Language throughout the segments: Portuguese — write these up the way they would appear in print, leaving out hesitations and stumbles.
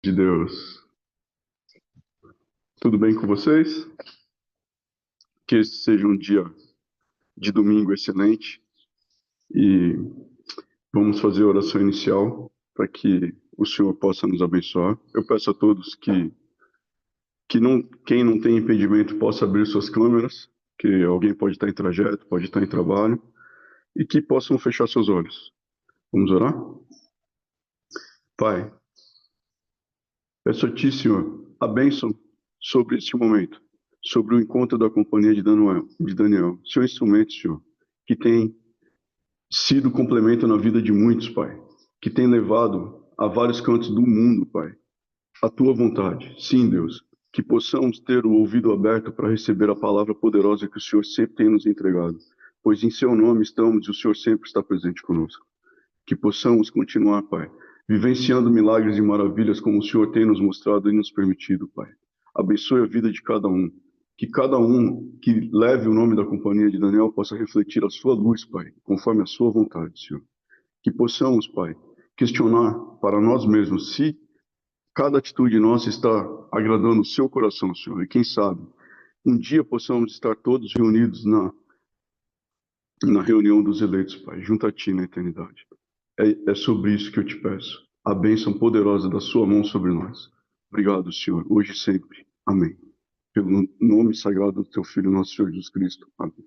De Deus. Tudo bem com vocês? Que esse seja um dia de domingo excelente e vamos fazer a oração inicial para que o Senhor possa nos abençoar. Eu peço a todos quem não tem impedimento possa abrir suas câmeras, que alguém pode estar em trajeto, pode estar em trabalho e que possam fechar seus olhos. Vamos orar? Pai, peço a Ti, Senhor, a bênção sobre este momento, sobre o encontro da companhia de Daniel, seu instrumento, Senhor, que tem sido complemento na vida de muitos, Pai, que tem levado a vários cantos do mundo, Pai, a Tua vontade. Sim, Deus, que possamos ter o ouvido aberto para receber a palavra poderosa que o Senhor sempre tem nos entregado, pois em Seu nome estamos e o Senhor sempre está presente conosco. Que possamos continuar, Pai, vivenciando milagres e maravilhas como o Senhor tem nos mostrado e nos permitido, Pai. Abençoe a vida de cada um. Que cada um que leve o nome da companhia de Daniel possa refletir a sua luz, Pai, conforme a sua vontade, Senhor. Que possamos, Pai, questionar para nós mesmos se cada atitude nossa está agradando o seu coração, Senhor. E quem sabe, um dia possamos estar todos reunidos na reunião dos eleitos, Pai, junto a Ti na eternidade. É sobre isso que eu te peço. A bênção poderosa da sua mão sobre nós. Obrigado, Senhor, hoje e sempre. Amém. Pelo nome sagrado do teu Filho, nosso Senhor Jesus Cristo. Amém.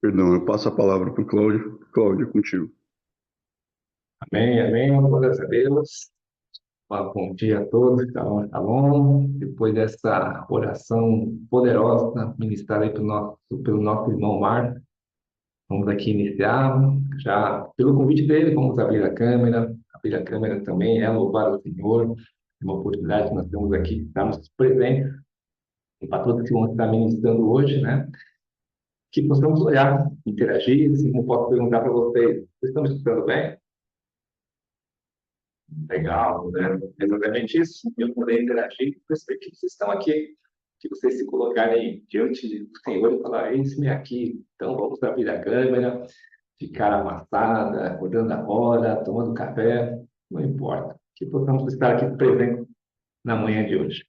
Perdão, eu passo a palavra para o Cláudio. Cláudio, é contigo. Amém, amém, glórias a Deus. Bom dia a todos, shalom. Depois dessa oração poderosa ministrada aí pelo nosso irmão Marco, vamos aqui iniciar. Já pelo convite dele, vamos abrir a câmera também, louvar o Senhor. É uma oportunidade que nós temos aqui, estamos presentes, e para todos que vão estar ministrando hoje, né? Que possamos olhar, interagir, assim como posso perguntar para vocês, vocês estão me escutando bem? Legal, né? Exatamente isso. Eu poder interagir com as pessoas que estão aqui, que vocês se colocarem diante do Senhor e falar, eis-me aqui. Então, vamos abrir a câmera, ficar amassada, acordando a hora, tomando café, não importa. Que possamos estar aqui presentes na manhã de hoje.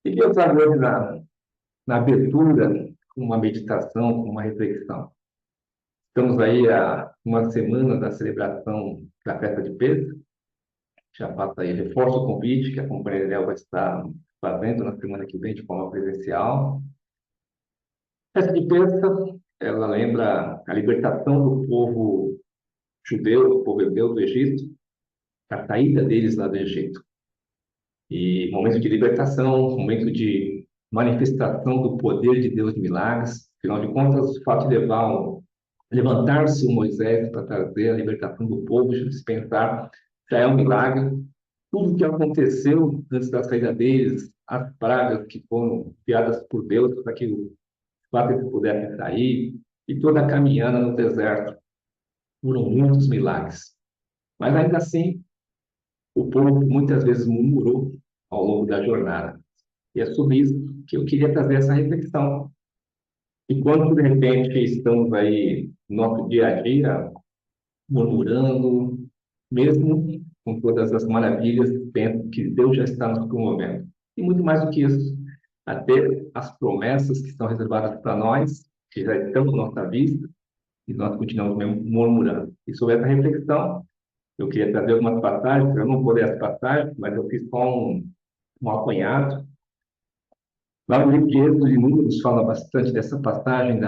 E que eu trago hoje na abertura, uma meditação, uma reflexão. Estamos aí há uma semana da celebração da festa de Pedro. Já faço aí, reforço o convite que a Companhia Ideal vai estar fazendo na semana que vem de forma presencial. Essa de Pêssego, ela lembra a libertação do povo judeu, do povo hebreu do Egito, a saída deles lá do Egito. E momento de libertação, momento de manifestação do poder de Deus de milagres. Afinal de contas, o fato de levantar-se o Moisés para trazer a libertação do povo, de pensar, já é um milagre. Tudo que aconteceu antes da saída deles, as pragas que foram enviadas por Deus para que os papas pudessem sair, e toda a caminhada no deserto, foram muitos milagres. Mas ainda assim, o povo muitas vezes murmurou ao longo da jornada. E é sobre isso que eu queria trazer essa reflexão. Enquanto, de repente, estamos aí no nosso dia a dia, murmurando, mesmo com todas as maravilhas, penso que Deus já está nos promovendo. E muito mais do que isso, até as promessas que estão reservadas para nós, que já estão à nossa vista, e nós continuamos mesmo murmurando. E sobre essa reflexão, eu queria trazer algumas passagens, eu não vou ler as passagens, mas eu fiz só um apanhado. Lá no livro de Êxodo e Números fala bastante dessa passagem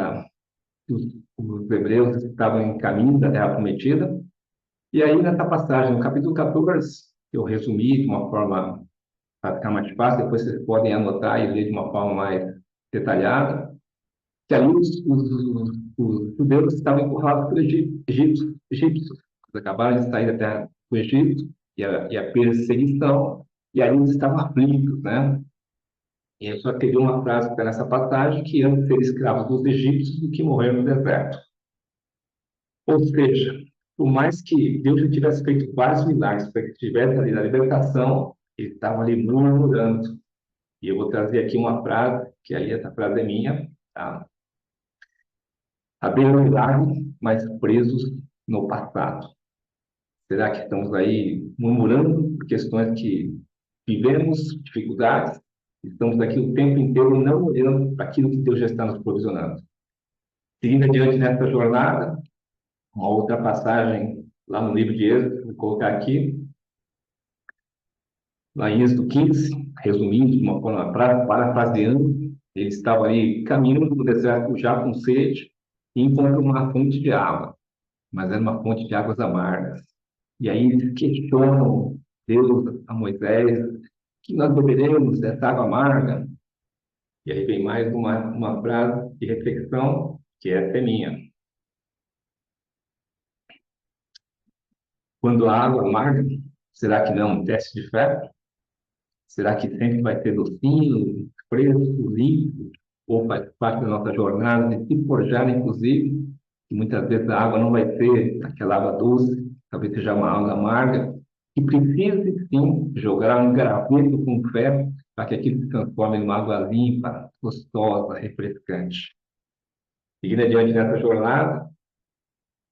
os hebreus estavam em caminho da Terra Prometida. E aí, nessa passagem, no capítulo 14, eu resumi de uma forma para ficar mais fácil, depois vocês podem anotar e ler de uma forma mais detalhada, que ali os judeus estavam encurralados pelos egípcios. Eles acabaram de sair da terra do Egito e a perseguição, e aí eles estavam aflitos, né? E eu só peguei uma frase que está nessa passagem, que antes ser escravos dos egípcios do que morrer no deserto. Ou seja, por mais que Deus já tivesse feito vários milagres para que tivesse ali na libertação, ele estava ali murmurando. E eu vou trazer aqui uma frase, que aí essa frase é minha, tá? Abrir o milagre, mas presos no passado. Será que estamos aí murmurando por questões que vivemos, dificuldades? Estamos aqui o tempo inteiro não olhando para aquilo que Deus já está nos provisionando. Seguindo adiante nessa jornada, uma outra passagem lá no livro de Êxodo, vou colocar aqui, lá em Êxodo 15, resumindo de uma forma parafraseando, ele estava ali caminhando no deserto já com sede e encontrou uma fonte de água, mas era uma fonte de águas amargas. E aí eles questionam Deus a Moisés, que nós beberemos dessa água amarga? E aí vem mais uma frase de reflexão, que essa é minha. Quando a água amarga, será que não é um teste de fé? Será que sempre vai ser docinho, fresco, limpo? Ou faz parte da nossa jornada de se forjar, inclusive, que muitas vezes a água não vai ser aquela água doce, talvez seja uma água amarga, que precise, sim, jogar um graveto com fé para que aquilo se transforme em uma água limpa, gostosa, refrescante. Seguindo adiante nessa jornada,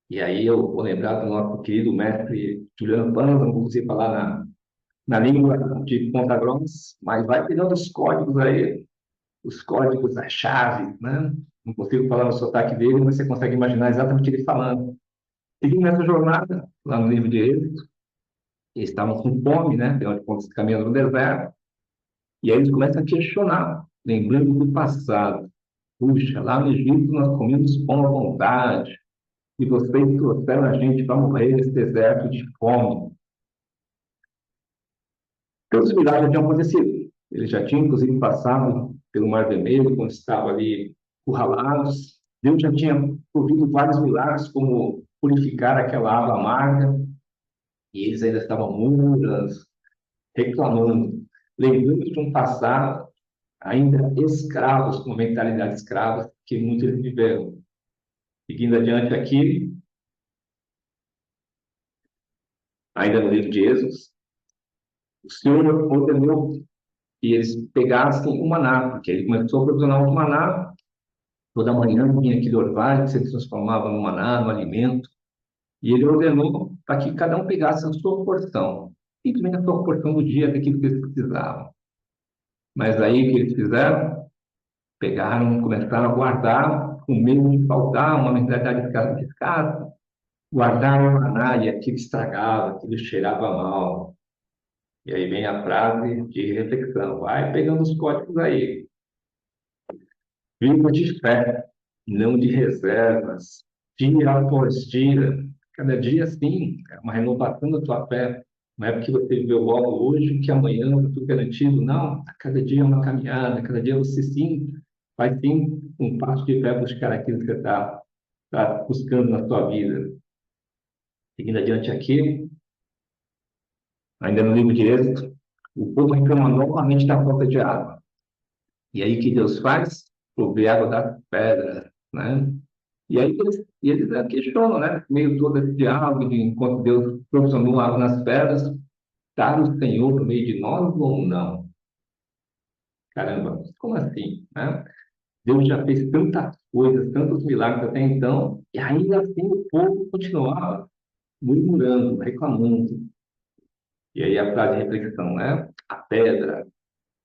e aí eu vou lembrar do nosso querido mestre Juliano Panza, não consigo falar na língua de Ponta Grossa, mas vai pegando os códigos aí, os códigos, as chaves, né? Não consigo falar no sotaque dele, mas você consegue imaginar exatamente ele falando. Seguindo nessa jornada, lá no livro de Êxodo, eles estavam com fome, né? Afinal de contas, caminhando no deserto, e aí eles começam a questionar, lembrando do passado. Puxa, lá no Egito nós comíamos pão à vontade, e vocês trouxeram a gente para morrer nesse deserto de fome. Todos os milagres já tinham acontecido. Eles já tinham, inclusive, passado pelo Mar Vermelho, quando estavam ali encurralados. Deus já tinha provido vários milagres, como purificar aquela água amarga, e eles ainda estavam mudas, reclamando, lembrando de um passado ainda escravos, com uma mentalidade escrava, que muitos eles viveram. Seguindo adiante aqui, ainda no livro de Êxodo, o Senhor ordenou que eles pegassem o maná, porque ele começou a provisionar o maná. Toda manhã vinha aquele orvalho que se transformava no maná, no alimento, e ele ordenou para que cada um pegasse a sua porção, simplesmente a sua porção do dia, daquilo que eles precisavam. Mas aí o que eles fizeram? Pegaram, começaram a guardar, com medo de faltar, uma mentalidade de escassa, guardaram o maná e aquilo estragava, aquilo cheirava mal. E aí vem a frase de reflexão, vai pegando os códigos aí. Viva de fé, não de reservas, dia após dia, cada dia sim, é uma renovação da tua fé. Não é porque você viveu logo hoje que amanhã está tudo garantido, não. A cada dia é uma caminhada, cada dia você sim, vai sim um passo de fé buscar aquilo que você está buscando na sua vida. Seguindo adiante aqui, ainda no livro de Êxodo, o povo reclama novamente da falta de água. E aí o que Deus faz? Prover água das pedras, né? E eles questionam, né? Meio todo esse diálogo de enquanto Deus proporcionou água nas pedras, está o Senhor no meio de nós ou não? Caramba, como assim, né? Deus já fez tantas coisas, tantos milagres até então, e ainda assim o povo continuava murmurando, reclamando. E aí a frase de reflexão, né? A pedra,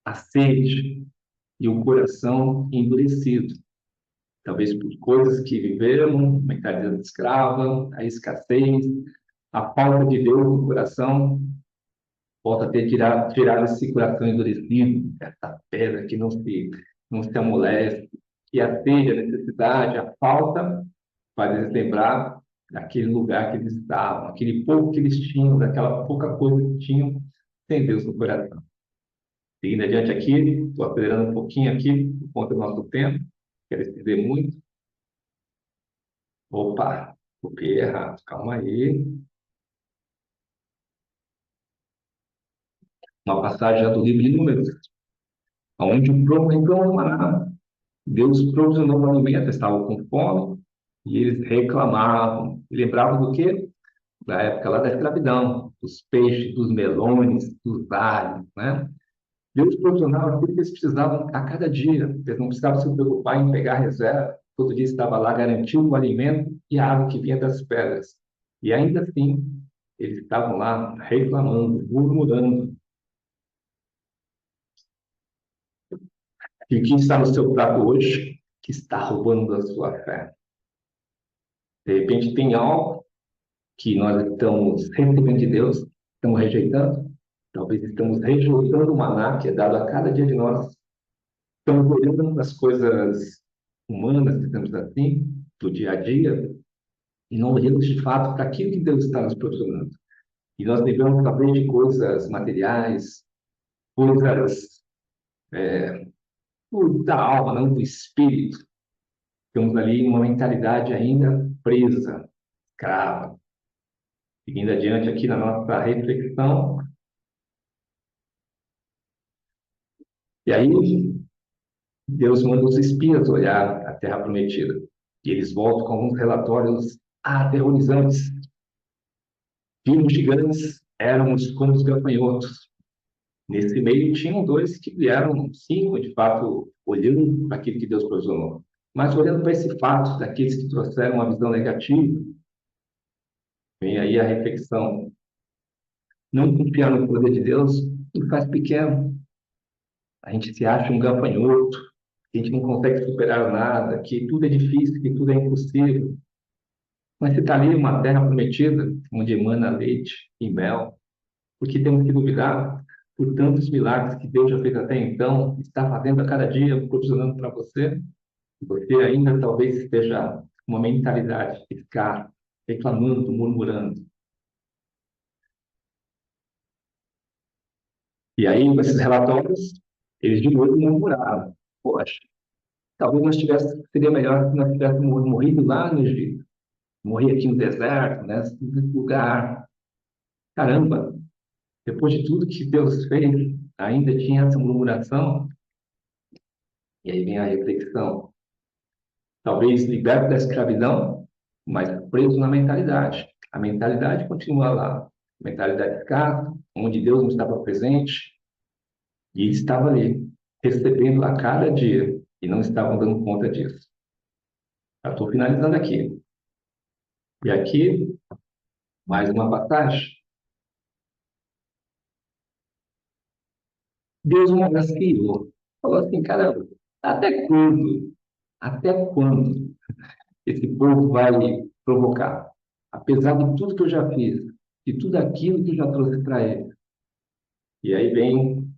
a sede e o coração endurecido. Talvez por coisas que viveram, mentalidade escrava, a escassez, a falta de Deus no coração, volta a ter tirado esse coração endurecido, essa pedra que não se amolece, e a sede, a necessidade, a falta, faz eles lembrar daquele lugar que eles estavam, aquele pouco que eles tinham, daquela pouca coisa que tinham, sem Deus no coração. Seguindo adiante aqui, estou acelerando um pouquinho aqui, por conta do nosso tempo, quero estender muito. Opa, copiei errado, calma aí. Uma passagem já do livro de Números, onde o povo reclamava. Deus provisionou o alimento, estavam com fome, e eles reclamavam. E lembravam do quê? Da época lá da escravidão, dos peixes, dos melões, dos alhos, né? Deus provisionava tudo que eles precisavam a cada dia. Eles não precisavam se preocupar em pegar reserva. todo dia estava lá garantindo o alimento e a água que vinha das pedras. E ainda assim, eles estavam lá reclamando, murmurando. E o que está no seu prato hoje que está roubando da sua fé? De repente tem algo que nós estamos recebendo de Deus, estamos rejeitando. Talvez estamos rejeitando o maná que é dado a cada dia de nós. Estamos olhando as coisas humanas, digamos assim, do dia a dia, e não olhamos de fato para aquilo que Deus está nos proporcionando. E nós devemos saber de coisas materiais, coisas da alma, não do espírito. Estamos ali em uma mentalidade ainda presa, escrava. Seguindo adiante aqui na nossa reflexão, e aí Deus manda os espias olhar a terra prometida. E eles voltam com alguns relatórios aterrorizantes. Vimos gigantes, éramos como os gafanhotos. Nesse meio tinham dois que vieram, sim, de fato, olhando para aquilo que Deus proporcionou. Mas olhando para esse fato daqueles que trouxeram uma visão negativa, vem aí a reflexão. Não confiar no poder de Deus nos faz pequeno. A gente se acha um gafanhoto, que a gente não consegue superar nada, que tudo é difícil, que tudo é impossível. Mas se está ali uma terra prometida, onde emana leite e mel, por que temos que duvidar? Por tantos milagres que Deus já fez até então, está fazendo a cada dia, proporcionando para você, e você ainda talvez esteja com uma mentalidade escassa, reclamando, murmurando. E aí, com esses relatórios, eles de novo murmuraram. Poxa, talvez nós tivéssemos, seria melhor se nós tivéssemos morrido lá no Egito, morrer aqui no deserto, né, nesse lugar. Caramba, depois de tudo que Deus fez, ainda tinha essa murmuração. E aí vem a reflexão. Talvez liberto da escravidão, mas preso na mentalidade. A mentalidade continua lá. Mentalidade escassa, onde Deus não estava presente, e ele estava ali, recebendo a cada dia, e não estavam dando conta disso. Já estou finalizando aqui. E aqui, mais uma passagem. Deus uma vez criou. Falou assim, caramba, até quando? Até quando esse povo vai provocar? Apesar de tudo que eu já fiz, de tudo aquilo que eu já trouxe para ele. E aí vem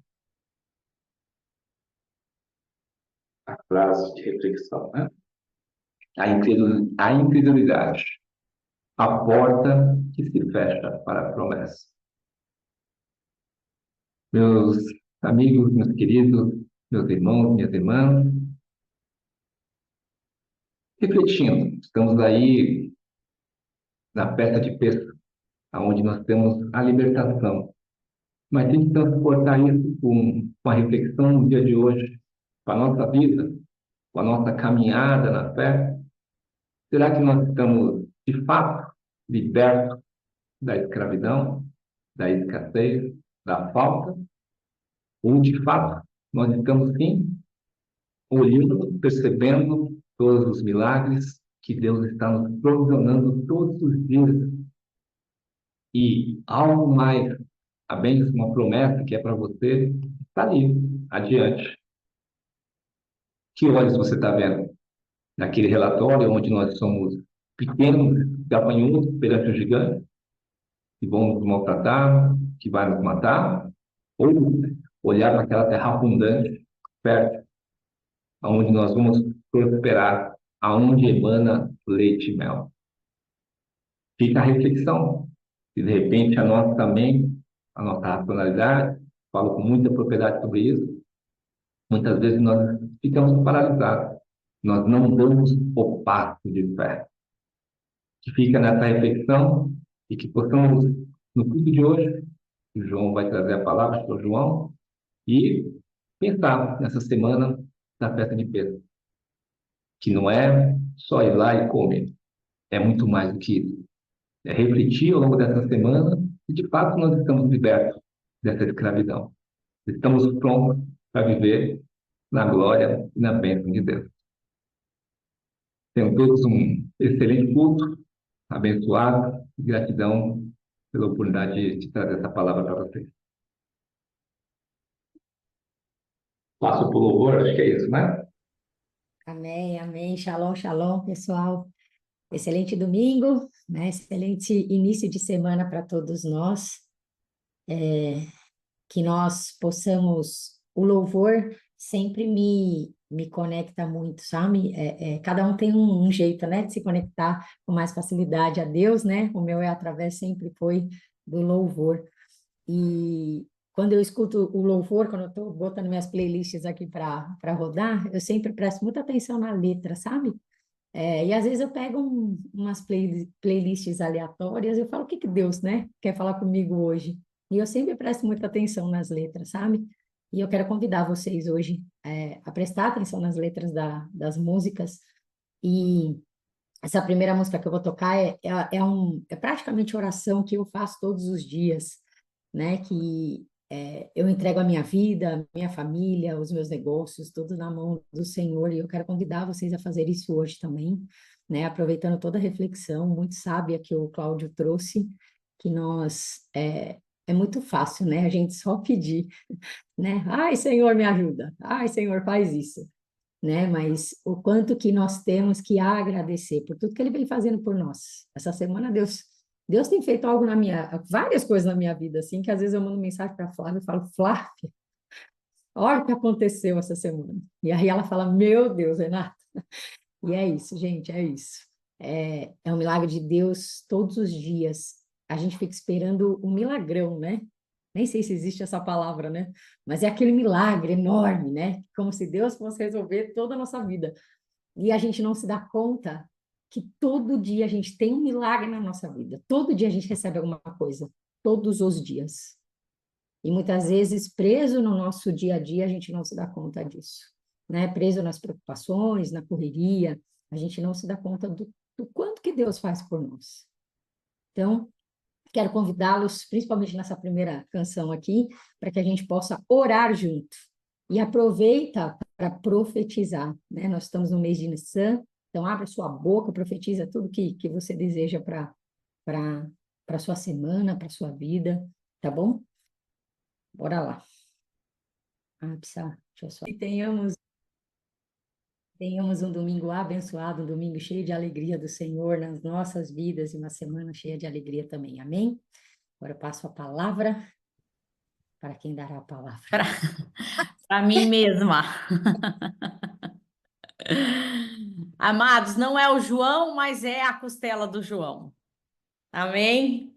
a frase de reflexão, né? A incredulidade, a porta que se fecha para a promessa. Meus amigos, meus queridos, meus irmãos, minhas irmãs, refletindo, estamos aí na festa de Pêssego, onde nós temos a libertação. Mas tem que transportar isso com a reflexão no dia de hoje, com a nossa vida, com a nossa caminhada na fé. Será que nós estamos, de fato, libertos da escravidão, da escassez, da falta? Ou, de fato, nós estamos, sim, olhando, percebendo todos os milagres que Deus está nos provisionando todos os dias? E algo mais, a bênção, uma promessa que é para você, está ali, adiante. Que olhos você está vendo? Naquele relatório onde nós somos pequenos, gafanhotos perante o gigante, que vão nos maltratar, que vai nos matar, ou olhar para aquela terra abundante, perto, aonde nós vamos prosperar, aonde emana leite e mel. Fica a reflexão. Se de repente a nossa mente, a nossa racionalidade, falo com muita propriedade sobre isso, muitas vezes nós ficamos paralisados. Nós não damos o passo de fé. Que fica nessa reflexão e que possamos, no culto de hoje, o João vai trazer a palavra para o João, e pensar nessa semana da festa de Pedro, que não é só ir lá e comer, é muito mais do que isso. É refletir ao longo dessa semana e, de fato, nós estamos libertos dessa escravidão. Estamos prontos para viver na glória e na bênção de Deus. Tenham todos um excelente culto, abençoado, e gratidão pela oportunidade de trazer essa palavra para vocês. Passo para o louvor, acho que é isso, né? Amém, amém. Shalom, shalom, pessoal. Excelente domingo, né? Excelente início de semana para todos nós. Que nós possamos, o louvor sempre me conecta muito, sabe? Cada um tem um jeito, né, de se conectar com mais facilidade a Deus, né? O meu através sempre foi do louvor. E quando eu escuto o louvor, quando eu estou botando minhas playlists aqui para rodar, eu sempre presto muita atenção na letra, sabe? E às vezes eu pego umas playlists aleatórias e eu falo, o que que Deus, né, quer falar comigo hoje? E eu sempre presto muita atenção nas letras, sabe? E eu quero convidar vocês hoje a prestar atenção nas letras das músicas. E essa primeira música que eu vou tocar é praticamente oração que eu faço todos os dias, né? Que eu entrego a minha vida, a minha família, os meus negócios, tudo na mão do Senhor. E eu quero convidar vocês a fazer isso hoje também, né? Aproveitando toda a reflexão muito sábia que o Cláudio trouxe, que é muito fácil, né? A gente só pedir, né? Ai, Senhor, me ajuda. Ai, Senhor, faz isso, né? Mas o quanto que nós temos que agradecer por tudo que Ele vem fazendo por nós. Essa semana Deus tem feito algo várias coisas na minha vida, assim, que às vezes eu mando mensagem para a Flávia e falo, Flávia, olha o que aconteceu essa semana. E aí ela fala, meu Deus, Renata. E é isso, gente, é isso. É um milagre de Deus todos os dias. A gente fica esperando um milagrão, né? Nem sei se existe essa palavra, né? Mas é aquele milagre enorme, né? Como se Deus fosse resolver toda a nossa vida. E a gente não se dá conta que todo dia a gente tem um milagre na nossa vida. Todo dia a gente recebe alguma coisa. Todos os dias. E muitas vezes, preso no nosso dia a dia, a gente não se dá conta disso, né? Preso nas preocupações, na correria, a gente não se dá conta do quanto que Deus faz por nós. Então, quero convidá-los, principalmente nessa primeira canção aqui, para que a gente possa orar junto. E aproveita para profetizar, né? Nós estamos no mês de Nissan, então abre a sua boca, profetiza tudo que você deseja para a sua semana, para a sua vida, tá bom? Bora lá. Deixa eu só. E tenhamos um domingo abençoado, um domingo cheio de alegria do Senhor nas nossas vidas e uma semana cheia de alegria também. Amém? Agora eu passo a palavra para quem dará a palavra. Para mim mesma. Amados, não é o João, mas é a costela do João. Amém?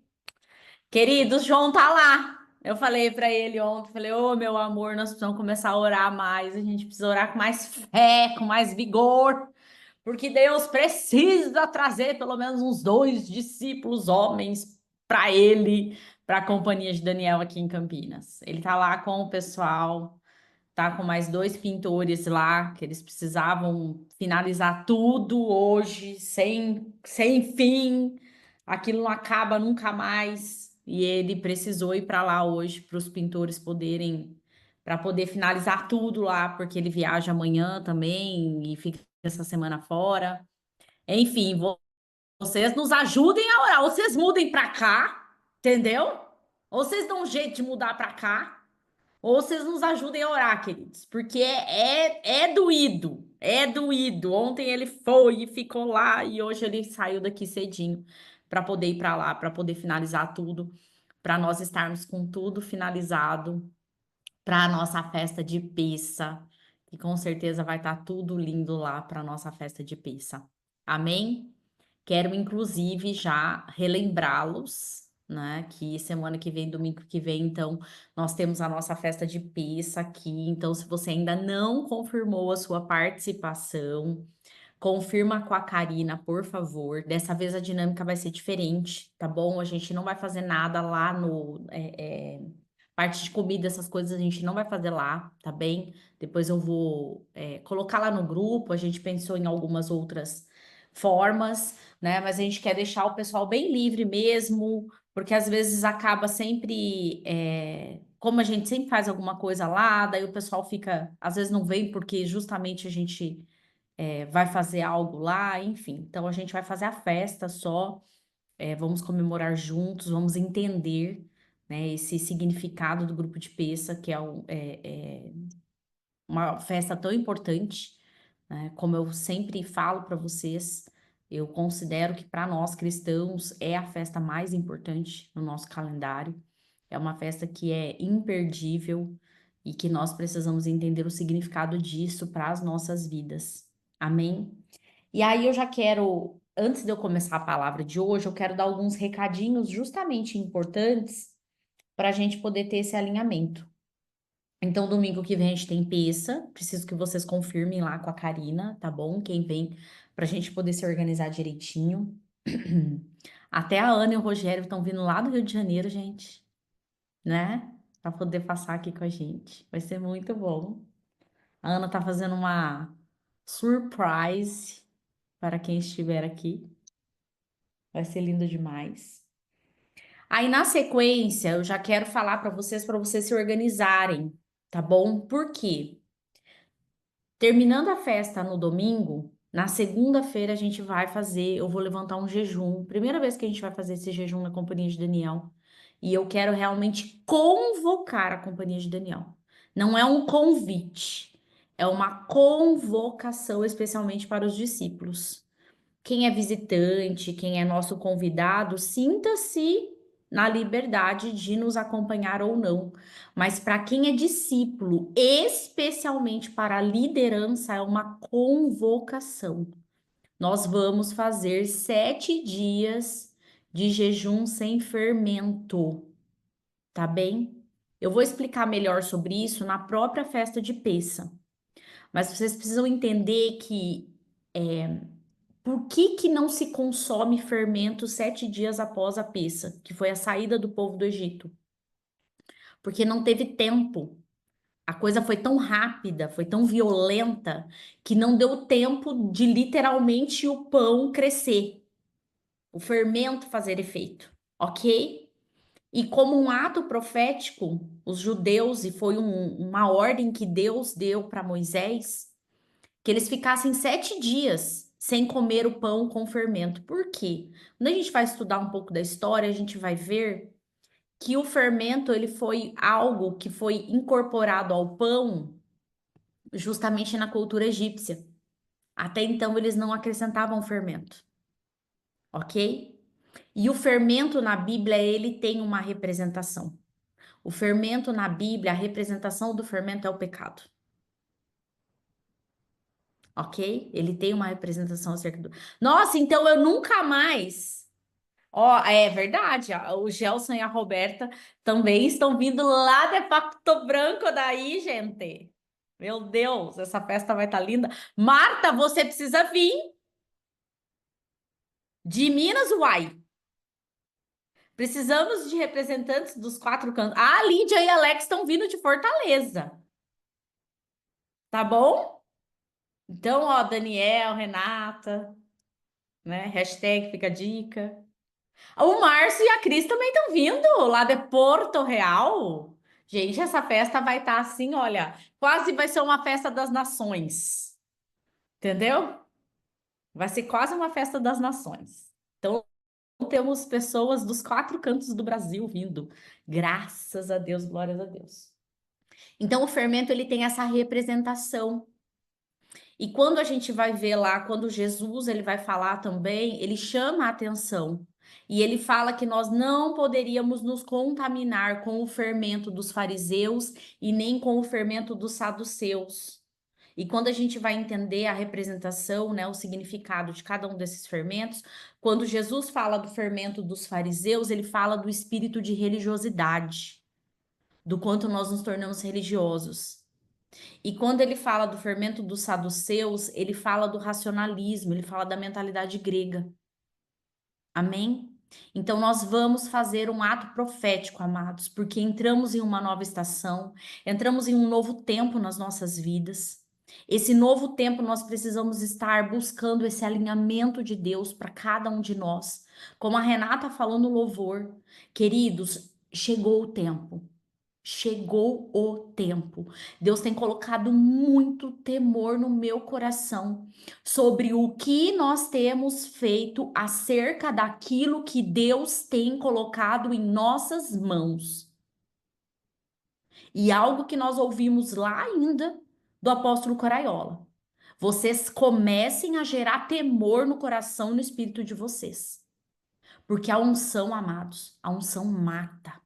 Queridos, João tá lá. Eu falei para ele ontem, falei, ô meu amor, nós precisamos começar a orar mais, a gente precisa orar com mais fé, com mais vigor, porque Deus precisa trazer pelo menos uns 2 discípulos homens para ele, para a companhia de Daniel aqui em Campinas. Ele tá lá com o pessoal, tá com mais 2 pintores lá, que eles precisavam finalizar tudo hoje, sem fim. Aquilo não acaba nunca mais. E ele precisou ir para lá hoje para os pintores para poder finalizar tudo lá, porque ele viaja amanhã também e fica essa semana fora. Enfim, vocês nos ajudem a orar. Ou vocês mudem para cá, entendeu? Ou vocês dão um jeito de mudar para cá. Ou vocês nos ajudem a orar, queridos, porque é doído, é doído. Ontem ele foi e ficou lá, e hoje ele saiu daqui cedinho para poder ir para lá, para poder finalizar tudo, para nós estarmos com tudo finalizado para a nossa festa de Pessa, que com certeza vai estar tudo lindo lá para a nossa festa de Pessa. Amém? Quero, inclusive, já relembrá-los, né, que semana que vem, domingo que vem, então, nós temos a nossa festa de Pessa aqui. Então, se você ainda não confirmou a sua participação, confirma com a Karina, por favor. Dessa vez a dinâmica vai ser diferente, tá bom? A gente não vai fazer nada lá no... parte de comida, essas coisas a gente não vai fazer lá, tá bem? Depois eu vou colocar lá no grupo, a gente pensou em algumas outras formas, né? Mas a gente quer deixar o pessoal bem livre mesmo, porque às vezes acaba sempre, como a gente sempre faz alguma coisa lá, daí o pessoal fica, às vezes não vem porque justamente a gente vai fazer algo lá, enfim. Então, a gente vai fazer a festa só, vamos comemorar juntos, vamos entender, né, esse significado do grupo de peça, que é uma festa tão importante, né? Como eu sempre falo para vocês, eu considero que para nós cristãos é a festa mais importante no nosso calendário. É uma festa que é imperdível e que nós precisamos entender o significado disso para as nossas vidas. Amém? E aí eu já quero, antes de eu começar a palavra de hoje, eu quero dar alguns recadinhos justamente importantes para a gente poder ter esse alinhamento. Então, domingo que vem a gente tem peça. Preciso que vocês confirmem lá com a Karina, tá bom? Quem vem, para a gente poder se organizar direitinho. Até a Ana e o Rogério estão vindo lá do Rio de Janeiro, gente, né? Para poder passar aqui com a gente. Vai ser muito bom. A Ana tá fazendo uma surprise para quem estiver aqui. Vai ser lindo demais. Aí, na sequência, eu já quero falar para vocês se organizarem, tá bom? Por quê? Terminando a festa no domingo, na segunda-feira a gente vai fazer, eu vou levantar um jejum. Primeira vez que a gente vai fazer esse jejum na Companhia de Daniel. E eu quero realmente convocar a Companhia de Daniel. Não é um convite, é uma convocação especialmente para os discípulos. Quem é visitante, quem é nosso convidado, sinta-se na liberdade de nos acompanhar ou não. Mas para quem é discípulo, especialmente para a liderança, é uma convocação. Nós vamos fazer 7 dias de jejum sem fermento, tá bem? Eu vou explicar melhor sobre isso na própria festa de Pêssah. Mas vocês precisam entender que por que não se consome fermento 7 dias após a Pêssah, que foi a saída do povo do Egito? Porque não teve tempo. A coisa foi tão rápida, foi tão violenta, que não deu tempo de literalmente o pão crescer, o fermento fazer efeito, ok? E como um ato profético, os judeus, e foi uma ordem que Deus deu para Moisés, que eles ficassem 7 dias sem comer o pão com fermento. Por quê? Quando a gente vai estudar um pouco da história, a gente vai ver que o fermento ele foi algo que foi incorporado ao pão justamente na cultura egípcia. Até então eles não acrescentavam fermento, ok? E o fermento na Bíblia ele tem uma representação. O fermento na Bíblia, a representação do fermento é o pecado. Ok? Ele tem uma representação acerca do. Nossa, então eu nunca mais. Ó, é verdade. O Gelson e a Roberta também estão vindo lá de Pato Branco daí, gente. Meu Deus, essa festa vai estar linda. Marta, você precisa vir. De Minas, uai. Precisamos de representantes dos 4 cantos. Ah, a Lídia e a Alex estão vindo de Fortaleza. Tá bom? Então, ó, Daniel, Renata, né? Hashtag fica a dica. O Márcio e a Cris também estão vindo lá de Porto Real. Gente, essa festa vai estar assim, olha, quase vai ser uma festa das nações. Entendeu? Vai ser quase uma festa das nações. Então, temos pessoas dos 4 cantos do Brasil vindo. Graças a Deus, glórias a Deus. Então, o fermento, ele tem essa representação. E quando a gente vai ver lá, quando Jesus ele vai falar também, ele chama a atenção. E ele fala que nós não poderíamos nos contaminar com o fermento dos fariseus e nem com o fermento dos saduceus. E quando a gente vai entender a representação, né, o significado de cada um desses fermentos, quando Jesus fala do fermento dos fariseus, ele fala do espírito de religiosidade, do quanto nós nos tornamos religiosos. E quando ele fala do fermento dos saduceus, ele fala do racionalismo, ele fala da mentalidade grega. Amém? Então nós vamos fazer um ato profético, amados, porque entramos em uma nova estação, entramos em um novo tempo nas nossas vidas. Esse novo tempo nós precisamos estar buscando esse alinhamento de Deus para cada um de nós. Como a Renata falou no louvor, queridos, chegou o tempo. Chegou o tempo. Deus tem colocado muito temor no meu coração sobre o que nós temos feito acerca daquilo que Deus tem colocado em nossas mãos. E algo que nós ouvimos lá ainda do apóstolo Coraiola. Vocês comecem a gerar temor no coração e no espírito de vocês. Porque a unção, amados, a unção mata.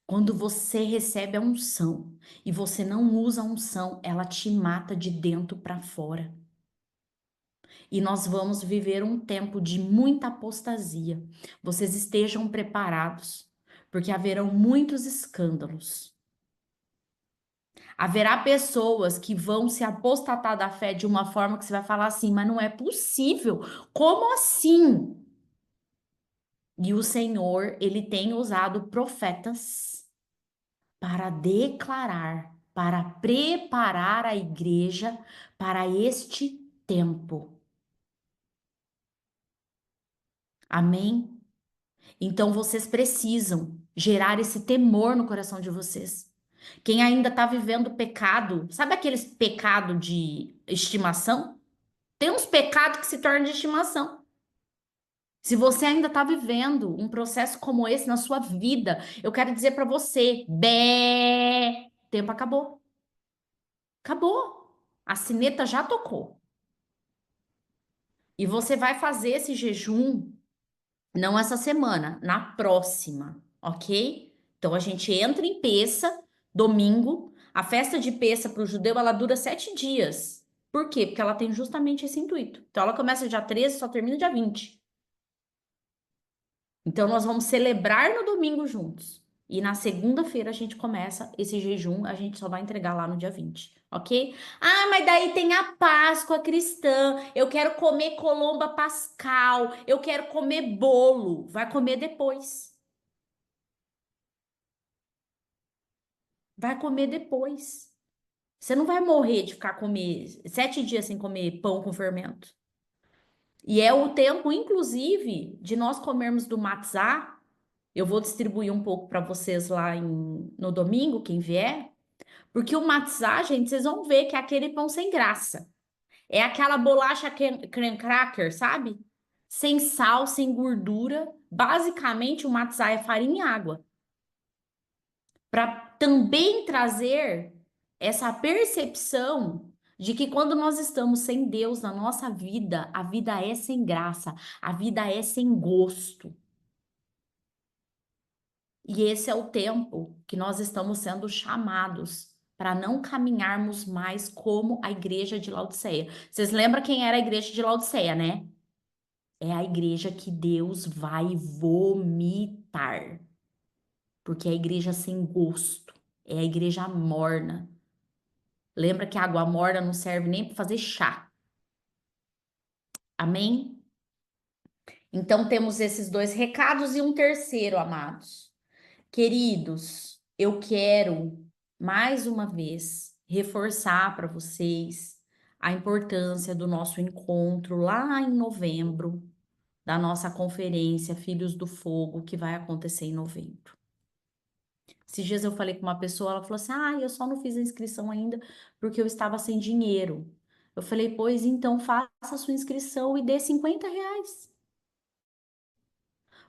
Quando você recebe a unção e você não usa a unção, ela te mata de dentro para fora. E nós vamos viver um tempo de muita apostasia. Vocês estejam preparados, porque haverão muitos escândalos. Haverá pessoas que vão se apostatar da fé de uma forma que você vai falar assim, mas não é possível. Como assim? E o Senhor, ele tem usado profetas para declarar, para preparar a igreja para este tempo. Amém? Então vocês precisam gerar esse temor no coração de vocês. Quem ainda está vivendo pecado, sabe aqueles pecados de estimação? Tem uns pecados que se tornam de estimação. Se você ainda está vivendo um processo como esse na sua vida, eu quero dizer para você, tempo acabou. Acabou. A sineta já tocou. E você vai fazer esse jejum, não essa semana, na próxima, ok? Então a gente entra em Pêssah, domingo. A festa de Pêssah para o judeu, ela dura 7 dias. Por quê? Porque ela tem justamente esse intuito. Então ela começa dia 13, só termina dia 20. Então nós vamos celebrar no domingo juntos. E na segunda-feira a gente começa esse jejum, a gente só vai entregar lá no dia 20, ok? Ah, mas daí tem a Páscoa cristã, eu quero comer colomba pascal, eu quero comer bolo. Vai comer depois. Vai comer depois. Você não vai morrer de ficar comer 7 dias sem comer pão com fermento. E é o tempo, inclusive, de nós comermos do matzá. Eu vou distribuir um pouco para vocês lá no domingo, quem vier. Porque o matzá, gente, vocês vão ver que é aquele pão sem graça. É aquela bolacha creme cracker, sabe? Sem sal, sem gordura. Basicamente, o matzá é farinha e água. Para também trazer essa percepção de que quando nós estamos sem Deus na nossa vida, a vida é sem graça, a vida é sem gosto. E esse é o tempo que nós estamos sendo chamados para não caminharmos mais como a igreja de Laodiceia. Vocês lembram quem era a igreja de Laodiceia, né? É a igreja que Deus vai vomitar. Porque é a igreja sem gosto, é a igreja morna. Lembra que a água morna não serve nem para fazer chá. Amém? Então temos esses 2 recados e um terceiro, amados. Queridos, eu quero mais uma vez reforçar para vocês a importância do nosso encontro lá em novembro, da nossa conferência Filhos do Fogo, que vai acontecer em novembro. Esses dias eu falei com uma pessoa, ela falou assim, eu só não fiz a inscrição ainda porque eu estava sem dinheiro. Eu falei, pois então faça a sua inscrição e dê R$ 50.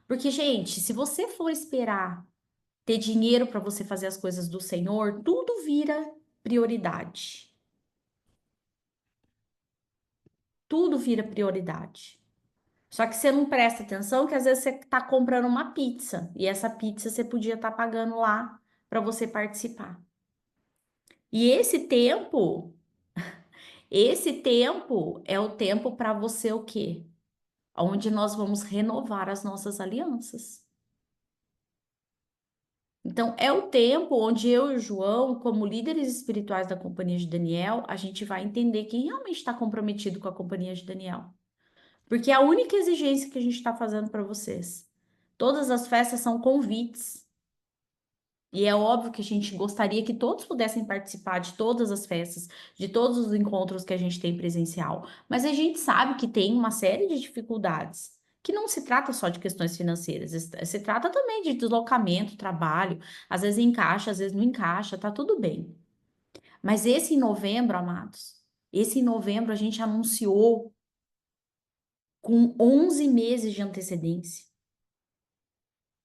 Porque, gente, se você for esperar ter dinheiro para você fazer as coisas do Senhor, tudo vira prioridade. Tudo vira prioridade. Só que você não presta atenção que às vezes você está comprando uma pizza e essa pizza você podia estar pagando lá para você participar. E esse tempo é o tempo para você o quê? Onde nós vamos renovar as nossas alianças. Então, é o tempo onde eu e o João, como líderes espirituais da Companhia de Daniel, a gente vai entender quem realmente está comprometido com a Companhia de Daniel. Porque é a única exigência que a gente está fazendo para vocês. Todas as festas são convites. E é óbvio que a gente gostaria que todos pudessem participar de todas as festas, de todos os encontros que a gente tem presencial. Mas a gente sabe que tem uma série de dificuldades que não se trata só de questões financeiras, se trata também de deslocamento, trabalho, às vezes encaixa, às vezes não encaixa, tá tudo bem. Mas esse em novembro, amados, esse em novembro a gente anunciou com 11 meses de antecedência.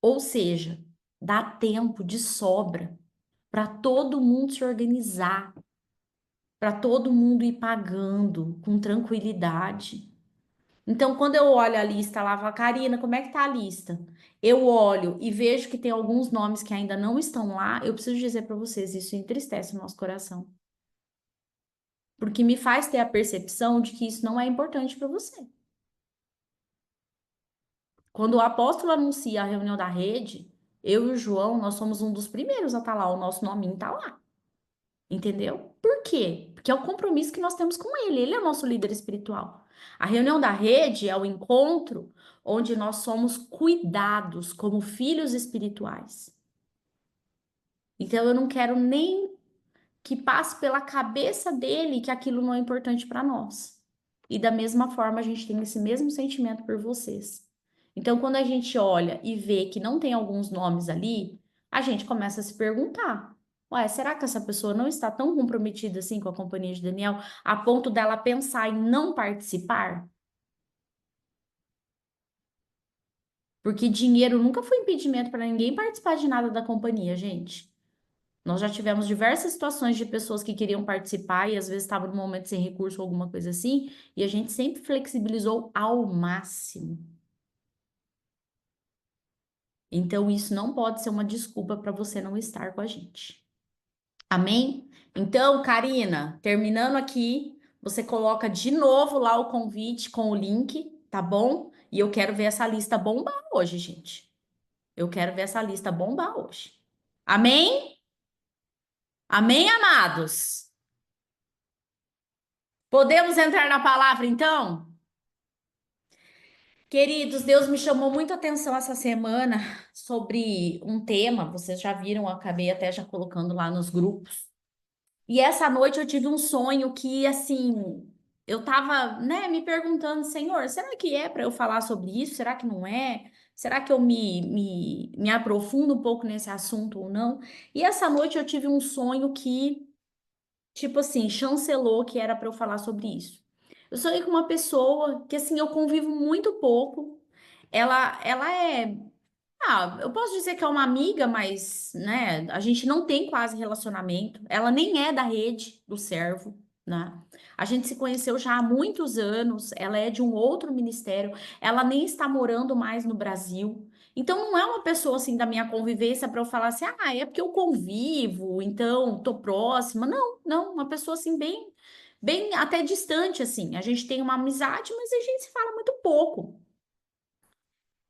Ou seja, dá tempo de sobra para todo mundo se organizar, para todo mundo ir pagando com tranquilidade. Então, quando eu olho a lista lá, falo, Karina, como é que tá a lista? Eu olho e vejo que tem alguns nomes que ainda não estão lá. Eu preciso dizer para vocês, isso entristece o nosso coração. Porque me faz ter a percepção de que isso não é importante para você. Quando o apóstolo anuncia a reunião da rede, eu e o João, nós somos um dos primeiros a estar lá, o nosso nominho tá lá. Entendeu? Por quê? Porque é o compromisso que nós temos com ele é o nosso líder espiritual. A reunião da rede é o encontro onde nós somos cuidados como filhos espirituais. Então eu não quero nem que passe pela cabeça dele que aquilo não é importante para nós. E da mesma forma a gente tem esse mesmo sentimento por vocês. Então quando a gente olha e vê que não tem alguns nomes ali, a gente começa a se perguntar: ué, será que essa pessoa não está tão comprometida assim com a companhia de Daniel a ponto dela pensar em não participar? Porque dinheiro nunca foi impedimento para ninguém participar de nada da companhia, gente. Nós já tivemos diversas situações de pessoas que queriam participar e às vezes estavam no momento sem recurso ou alguma coisa assim, e a gente sempre flexibilizou ao máximo. Então, isso não pode ser uma desculpa para você não estar com a gente. Amém? Então, Karina, terminando aqui, você coloca de novo lá o convite com o link, tá bom? E eu quero ver essa lista bombar hoje, gente. Eu quero ver essa lista bombar hoje. Amém? Amém, amados? Podemos entrar na palavra, então? Queridos, Deus me chamou muita atenção essa semana sobre um tema, vocês já viram, eu acabei até já colocando lá nos grupos. E essa noite eu tive um sonho que, assim, eu tava, né, me perguntando, Senhor, será que é para eu falar sobre isso? Será que não é? Será que eu me aprofundo um pouco nesse assunto ou não? E essa noite eu tive um sonho que, tipo assim, chancelou que era para eu falar sobre isso. Eu sonhei com uma pessoa que, assim, eu convivo muito pouco. Ela é, eu posso dizer que é uma amiga, mas, né, a gente não tem quase relacionamento. Ela nem é da rede do servo, né? A gente se conheceu já há muitos anos. Ela é de um outro ministério. Ela nem está morando mais no Brasil. Então, não é uma pessoa assim da minha convivência para eu falar assim, é porque eu convivo, então tô próxima. Não, não, uma pessoa assim bem até distante assim. A gente tem uma amizade, mas a gente se fala muito pouco.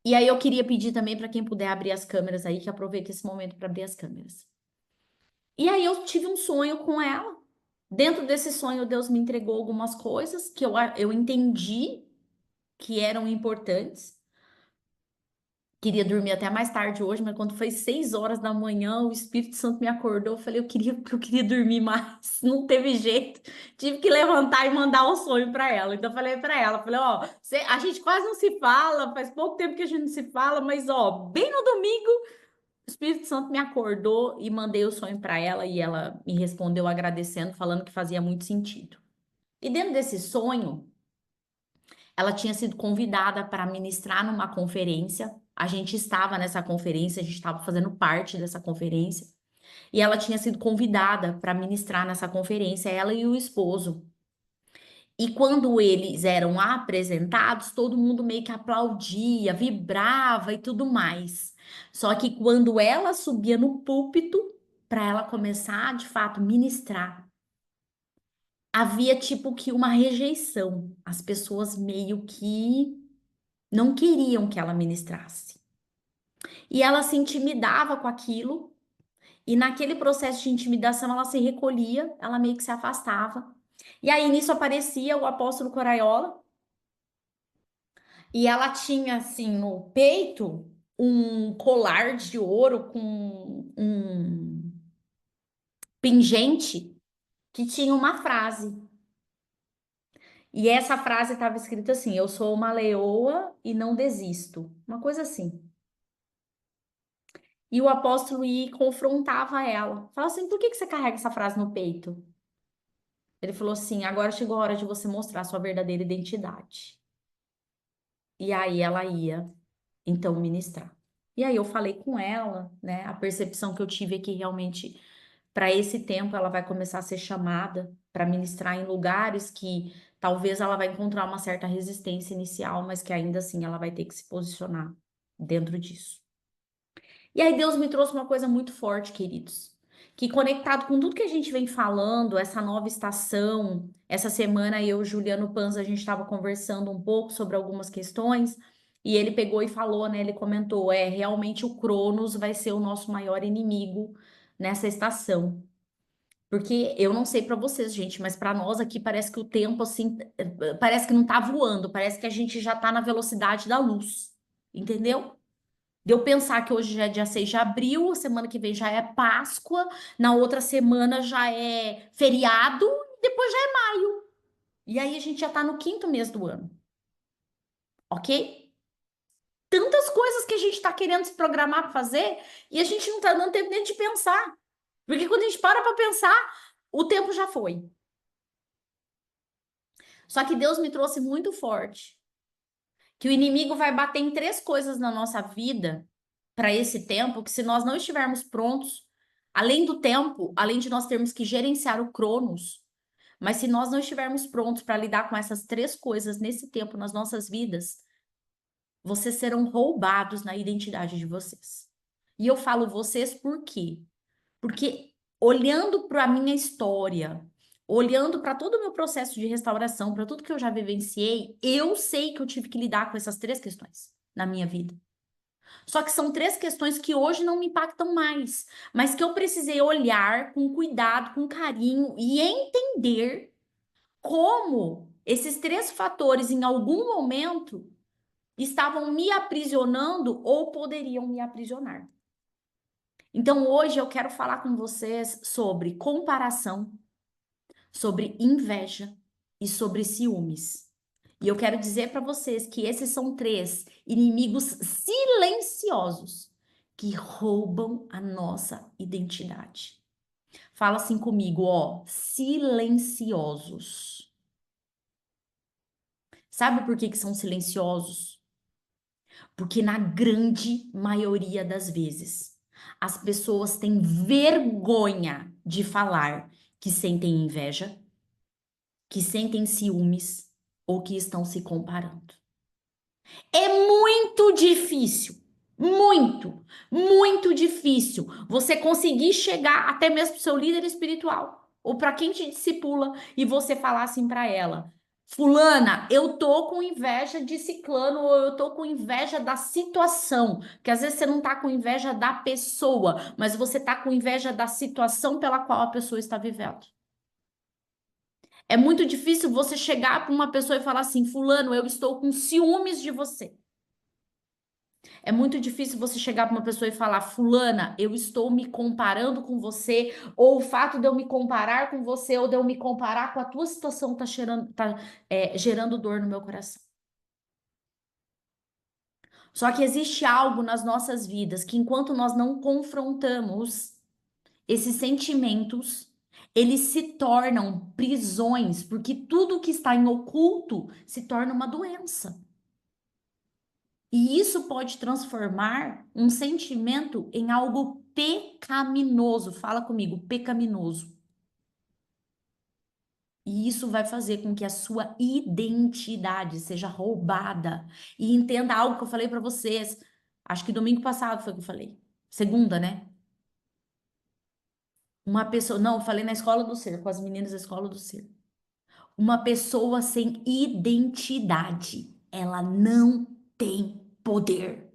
E aí eu queria pedir também para quem puder abrir as câmeras aí, que aproveite esse momento para abrir as câmeras. E aí eu tive um sonho com ela. Dentro desse sonho, Deus me entregou algumas coisas que eu entendi que eram importantes. Queria dormir até mais tarde hoje, mas quando foi 6 horas da manhã, o Espírito Santo me acordou. Eu falei, eu queria dormir mais. Não teve jeito. Tive que levantar e mandar o sonho para ela. Então, eu falei para ela, falei, ó, a gente quase não se fala, faz pouco tempo que a gente não se fala, mas, ó, bem no domingo, o Espírito Santo me acordou e mandei o sonho para ela e ela me respondeu agradecendo, falando que fazia muito sentido. E dentro desse sonho, ela tinha sido convidada para ministrar numa conferência. A gente estava nessa conferência, a gente estava fazendo parte dessa conferência. E ela tinha sido convidada para ministrar nessa conferência, ela e o esposo. E quando eles eram apresentados, todo mundo meio que aplaudia, vibrava e tudo mais. Só que quando ela subia no púlpito para ela começar, de fato, ministrar, havia tipo que uma rejeição. As pessoas meio que não queriam que ela ministrasse. E ela se intimidava com aquilo, e naquele processo de intimidação ela se recolhia, ela meio que se afastava. E aí nisso aparecia o apóstolo Coraiola, e ela tinha assim no peito um colar de ouro com um pingente que tinha uma frase. E essa frase estava escrita assim: eu sou uma leoa e não desisto. Uma coisa assim. E o apóstolo confrontava ela. Falava assim: por que você carrega essa frase no peito? Ele falou assim: agora chegou a hora de você mostrar a sua verdadeira identidade. E aí ela ia, então, ministrar. E aí eu falei com ela, né? A percepção que eu tive é que realmente, para esse tempo, ela vai começar a ser chamada para ministrar em lugares que talvez ela vai encontrar uma certa resistência inicial, mas que ainda assim ela vai ter que se posicionar dentro disso. E aí Deus me trouxe uma coisa muito forte, queridos, que conectado com tudo que a gente vem falando, essa nova estação, essa semana eu e o Juliano Panza, a gente estava conversando um pouco sobre algumas questões, e ele pegou e falou, né, ele comentou, realmente o Cronos vai ser o nosso maior inimigo nessa estação. Porque eu não sei para vocês, gente, mas para nós aqui parece que o tempo assim, parece que não tá voando, parece que a gente já tá na velocidade da luz. Entendeu? De eu pensar que hoje já é dia 6 de abril, semana que vem já é Páscoa, na outra semana já é feriado, e depois já é maio. E aí a gente já tá no 5º mês do ano. Ok? Tantas coisas que a gente tá querendo se programar para fazer e a gente não tá dando tempo nem de pensar. Porque quando a gente para pensar, o tempo já foi. Só que Deus me trouxe muito forte que o inimigo vai bater em 3 coisas na nossa vida para esse tempo, que se nós não estivermos prontos, além do tempo, além de nós termos que gerenciar o Cronos, mas se nós não estivermos prontos para lidar com essas 3 coisas nesse tempo nas nossas vidas, vocês serão roubados na identidade de vocês. E eu falo vocês por quê? Porque olhando para a minha história, olhando para todo o meu processo de restauração, para tudo que eu já vivenciei, eu sei que eu tive que lidar com essas 3 questões na minha vida. Só que são 3 questões que hoje não me impactam mais, mas que eu precisei olhar com cuidado, com carinho e entender como esses 3 fatores, em algum momento, estavam me aprisionando ou poderiam me aprisionar. Então, hoje eu quero falar com vocês sobre comparação, sobre inveja e sobre ciúmes. E eu quero dizer para vocês que esses são 3 inimigos silenciosos que roubam a nossa identidade. Fala assim comigo, ó, silenciosos. Sabe por que são silenciosos? Porque na grande maioria das vezes, as pessoas têm vergonha de falar que sentem inveja, que sentem ciúmes ou que estão se comparando. É muito difícil você conseguir chegar até mesmo pro seu líder espiritual ou para quem te discipula e você falar assim para ela: fulana, eu tô com inveja de ciclano ou eu tô com inveja da situação. Porque às vezes você não tá com inveja da pessoa, mas você tá com inveja da situação pela qual a pessoa está vivendo. É muito difícil você chegar para uma pessoa e falar assim: fulano, eu estou com ciúmes de você. É muito difícil você chegar para uma pessoa e falar: fulana, eu estou me comparando com você, ou o fato de eu me comparar com você, ou de eu me comparar com a tua situação tá gerando dor no meu coração. Só que existe algo nas nossas vidas que enquanto nós não confrontamos esses sentimentos, eles se tornam prisões, porque tudo que está em oculto se torna uma doença. E isso pode transformar um sentimento em algo pecaminoso. Fala comigo, pecaminoso. E isso vai fazer com que a sua identidade seja roubada. E entenda algo que eu falei para vocês. Acho que domingo passado foi que eu falei. Segunda, né? Uma pessoa. Não, eu falei na escola do ser, com as meninas da escola do ser. Uma pessoa sem identidade, ela não tem poder.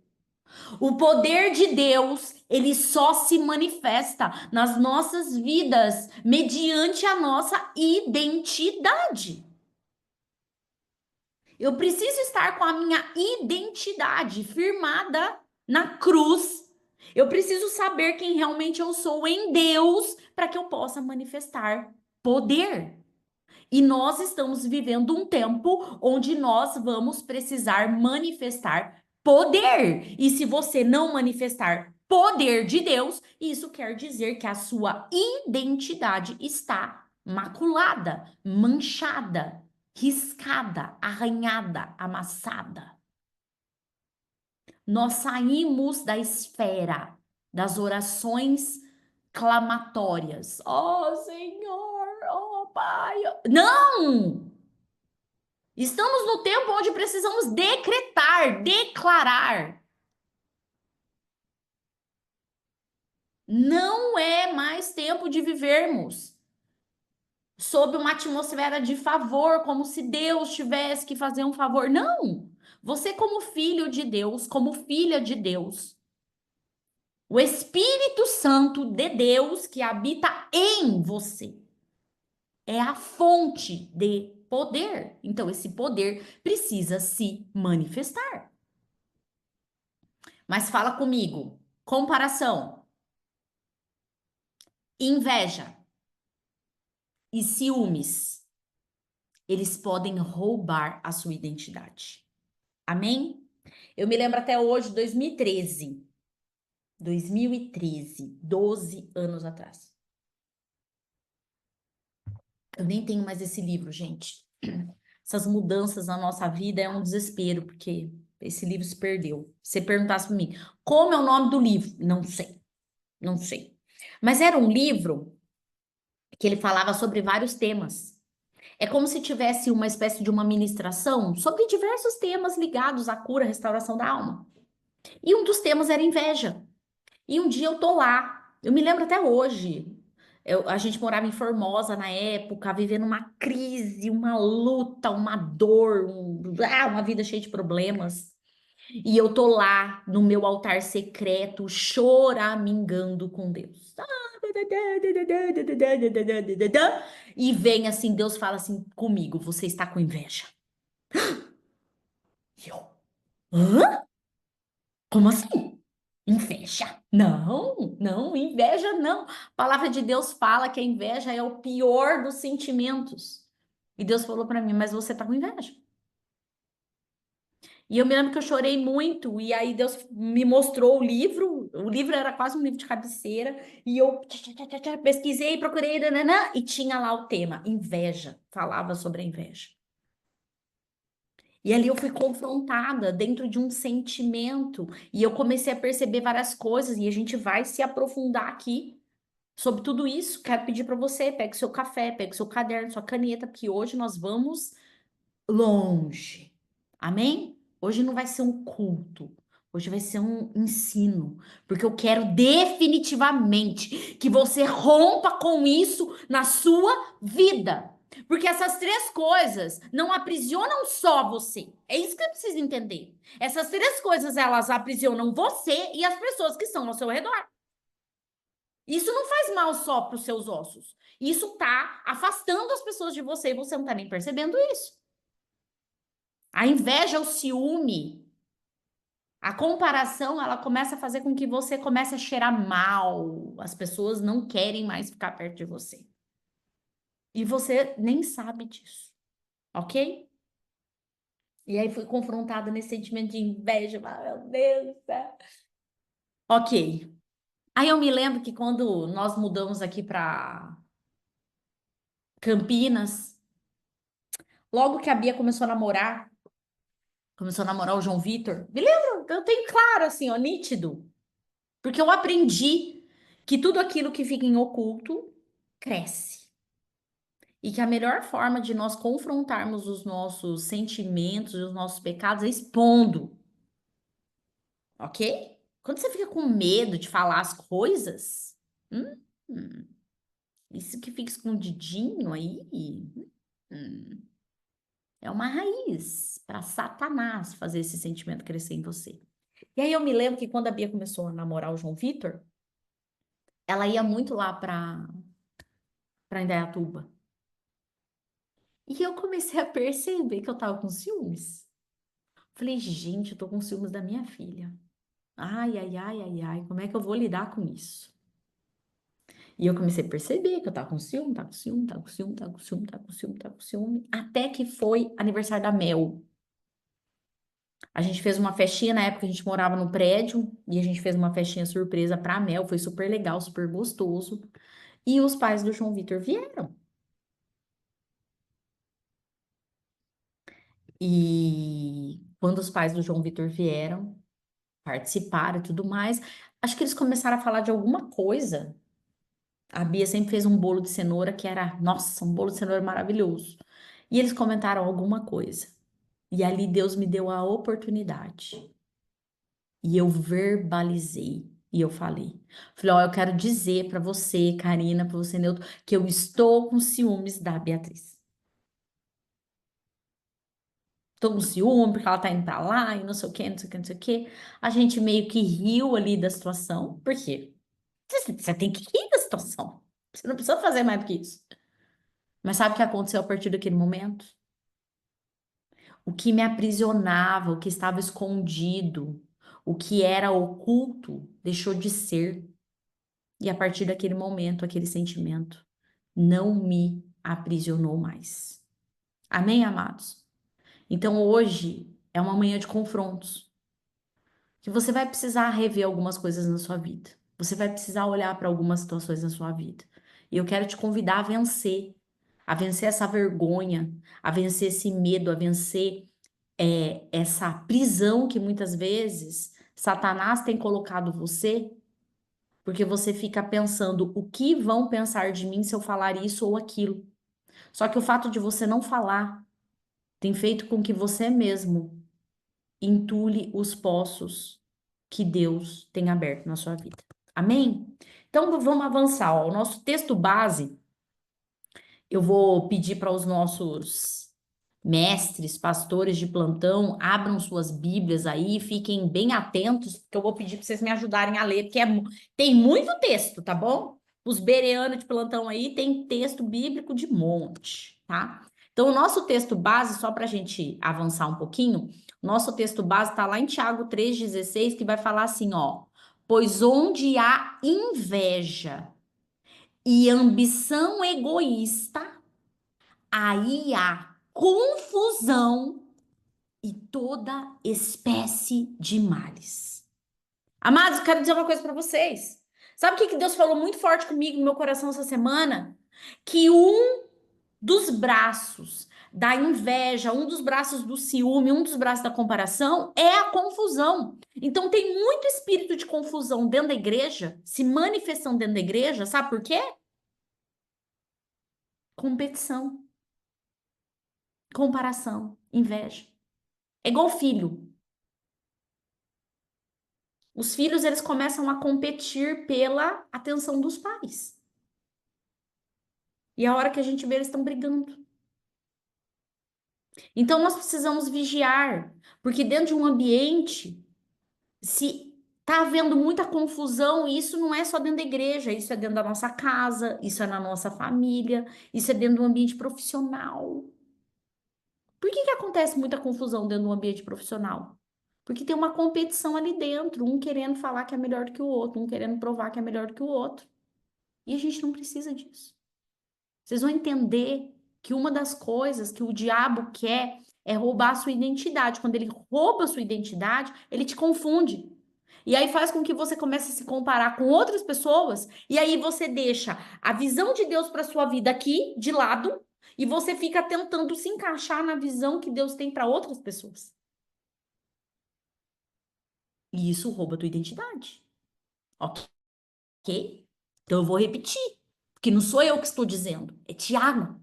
O poder de Deus, ele só se manifesta nas nossas vidas mediante a nossa identidade. Eu preciso estar com a minha identidade firmada na cruz. Eu preciso saber quem realmente eu sou em Deus para que eu possa manifestar poder. E nós estamos vivendo um tempo onde nós vamos precisar manifestar poder. E se você não manifestar poder de Deus, isso quer dizer que a sua identidade está maculada, manchada, riscada, arranhada, amassada. Nós saímos da esfera das orações clamatórias. Oh, Senhor, oh, Pai. Não! Estamos no tempo onde precisamos decretar, declarar. Não é mais tempo de vivermos sob uma atmosfera de favor, como se Deus tivesse que fazer um favor. Não! Você, como filho de Deus, como filha de Deus, o Espírito Santo de Deus que habita em você é a fonte de poder. Então, esse poder precisa se manifestar. Mas fala comigo. Comparação, inveja e ciúmes, eles podem roubar a sua identidade. Amém? Eu me lembro até hoje, 2013. 2013, 12 anos atrás. Eu nem tenho mais esse livro, gente. Essas mudanças na nossa vida é um desespero, porque esse livro se perdeu. Se você perguntasse para mim, como é o nome do livro? Não sei, não sei. Mas era um livro que ele falava sobre vários temas. É como se tivesse uma espécie de uma ministração sobre diversos temas ligados à cura, restauração da alma. E um dos temas era inveja. E um dia eu tô lá, eu me lembro até hoje. A gente morava em Formosa na época, vivendo uma crise, uma luta, uma dor, uma vida cheia de problemas. E eu tô lá no meu altar secreto, choramingando com Deus. E vem assim, Deus fala assim comigo: você está com inveja. E eu, hã? Como assim? Inveja? Não, não, inveja não. A palavra de Deus fala que a inveja é o pior dos sentimentos. E Deus falou para mim, mas você tá com inveja. E eu me lembro que eu chorei muito, e aí Deus me mostrou o livro era quase um livro de cabeceira, e eu pesquisei, procurei, nananã, e tinha lá o tema, inveja, falava sobre a inveja. E ali eu fui confrontada dentro de um sentimento, e eu comecei a perceber várias coisas, e a gente vai se aprofundar aqui sobre tudo isso. Quero pedir para você, pegue seu café, pegue seu caderno, sua caneta, porque hoje nós vamos longe. Amém? Hoje não vai ser um culto. Hoje vai ser um ensino, porque eu quero definitivamente que você rompa com isso na sua vida. Porque essas três coisas não aprisionam só você. É isso que eu preciso entender. Essas três coisas, elas aprisionam você e as pessoas que estão ao seu redor. Isso não faz mal só para os seus ossos. Isso tá afastando as pessoas de você e você não tá nem percebendo isso. A inveja, o ciúme, a comparação, ela começa a fazer com que você comece a cheirar mal. As pessoas não querem mais ficar perto de você. E você nem sabe disso, ok? E aí fui confrontada nesse sentimento de inveja. Meu Deus do céu. Ok. Aí eu me lembro que quando nós mudamos aqui para Campinas, logo que a Bia começou a namorar o João Vitor, me lembro, eu tenho claro assim, ó, nítido. Porque eu aprendi que tudo aquilo que fica em oculto cresce. E que a melhor forma de nós confrontarmos os nossos sentimentos e os nossos pecados é expondo. Ok? Quando você fica com medo de falar as coisas, hum, isso que fica escondidinho aí, é uma raiz para Satanás fazer esse sentimento crescer em você. E aí eu me lembro que quando a Bia começou a namorar o João Vitor, ela ia muito lá para Indaiatuba. E eu comecei a perceber que eu tava com ciúmes. Falei, gente, eu tô com ciúmes da minha filha. Ai, ai, ai, ai, ai, como é que eu vou lidar com isso? E eu comecei a perceber que eu tava com ciúme, tava com ciúme, tava com ciúme, tava com ciúme, tava com ciúme, tava com ciúme, até que foi aniversário da Mel. A gente fez uma festinha, na época a gente morava no prédio, e a gente fez uma festinha surpresa pra Mel, foi super legal, super gostoso. E os pais do João Vitor vieram. E quando os pais do João Vitor vieram, participaram e tudo mais, acho que eles começaram a falar de alguma coisa. A Bia sempre fez um bolo de cenoura que era, nossa, um bolo de cenoura maravilhoso. E eles comentaram alguma coisa. E ali Deus me deu a oportunidade. E eu verbalizei. E eu falei, ó, eu quero dizer para você, Karina, para você, Neutro, que eu estou com ciúmes da Beatriz. Tô com ciúme porque ela tá indo pra lá e não sei o que, não sei o que, não sei o que. A gente meio que riu ali da situação. Por quê? Você tem que rir da situação. Você não precisa fazer mais do que isso. Mas sabe o que aconteceu a partir daquele momento? O que me aprisionava, o que estava escondido, o que era oculto, deixou de ser. E a partir daquele momento, aquele sentimento não me aprisionou mais. Amém, amados? Então hoje é uma manhã de confrontos. Que você vai precisar rever algumas coisas na sua vida. Você vai precisar olhar para algumas situações na sua vida. E eu quero te convidar a vencer essa vergonha, a vencer esse medo, a vencer essa prisão que muitas vezes Satanás tem colocado você, porque você fica pensando o que vão pensar de mim se eu falar isso ou aquilo. Só que o fato de você não falar tem feito com que você mesmo entule os poços que Deus tem aberto na sua vida. Amém? Então vamos avançar. Ó. O nosso texto base, eu vou pedir para os nossos mestres, pastores de plantão, abram suas Bíblias aí, fiquem bem atentos, porque eu vou pedir para vocês me ajudarem a ler, porque tem muito texto, tá bom? Os bereanos de plantão aí tem texto bíblico de monte, tá? Então, o nosso texto base, só para a gente avançar um pouquinho, nosso texto base está lá em Tiago 3,16, que vai falar assim, ó. Pois onde há inveja e ambição egoísta, aí há confusão e toda espécie de males. Amados, quero dizer uma coisa para vocês. Sabe o que Deus falou muito forte comigo no meu coração essa semana? Que um dos braços da inveja, um dos braços do ciúme, um dos braços da comparação é a confusão. Então tem muito espírito de confusão dentro da igreja, se manifestando dentro da igreja, sabe por quê? Competição, comparação, inveja. É igual filho. Os filhos, eles começam a competir pela atenção dos pais. E a hora que a gente vê, eles estão brigando. Então, nós precisamos vigiar, porque dentro de um ambiente, se tá havendo muita confusão, e isso não é só dentro da igreja, isso é dentro da nossa casa, isso é na nossa família, isso é dentro do ambiente profissional. Por que acontece muita confusão dentro do ambiente profissional? Porque tem uma competição ali dentro, um querendo falar que é melhor do que o outro, um querendo provar que é melhor do que o outro. E a gente não precisa disso. Vocês vão entender que uma das coisas que o diabo quer é roubar a sua identidade. Quando ele rouba a sua identidade, ele te confunde. E aí faz com que você comece a se comparar com outras pessoas, e aí você deixa a visão de Deus para sua vida aqui de lado, e você fica tentando se encaixar na visão que Deus tem para outras pessoas. E isso rouba a tua identidade. Ok? Então eu vou repetir, porque não sou eu que estou dizendo, é Tiago.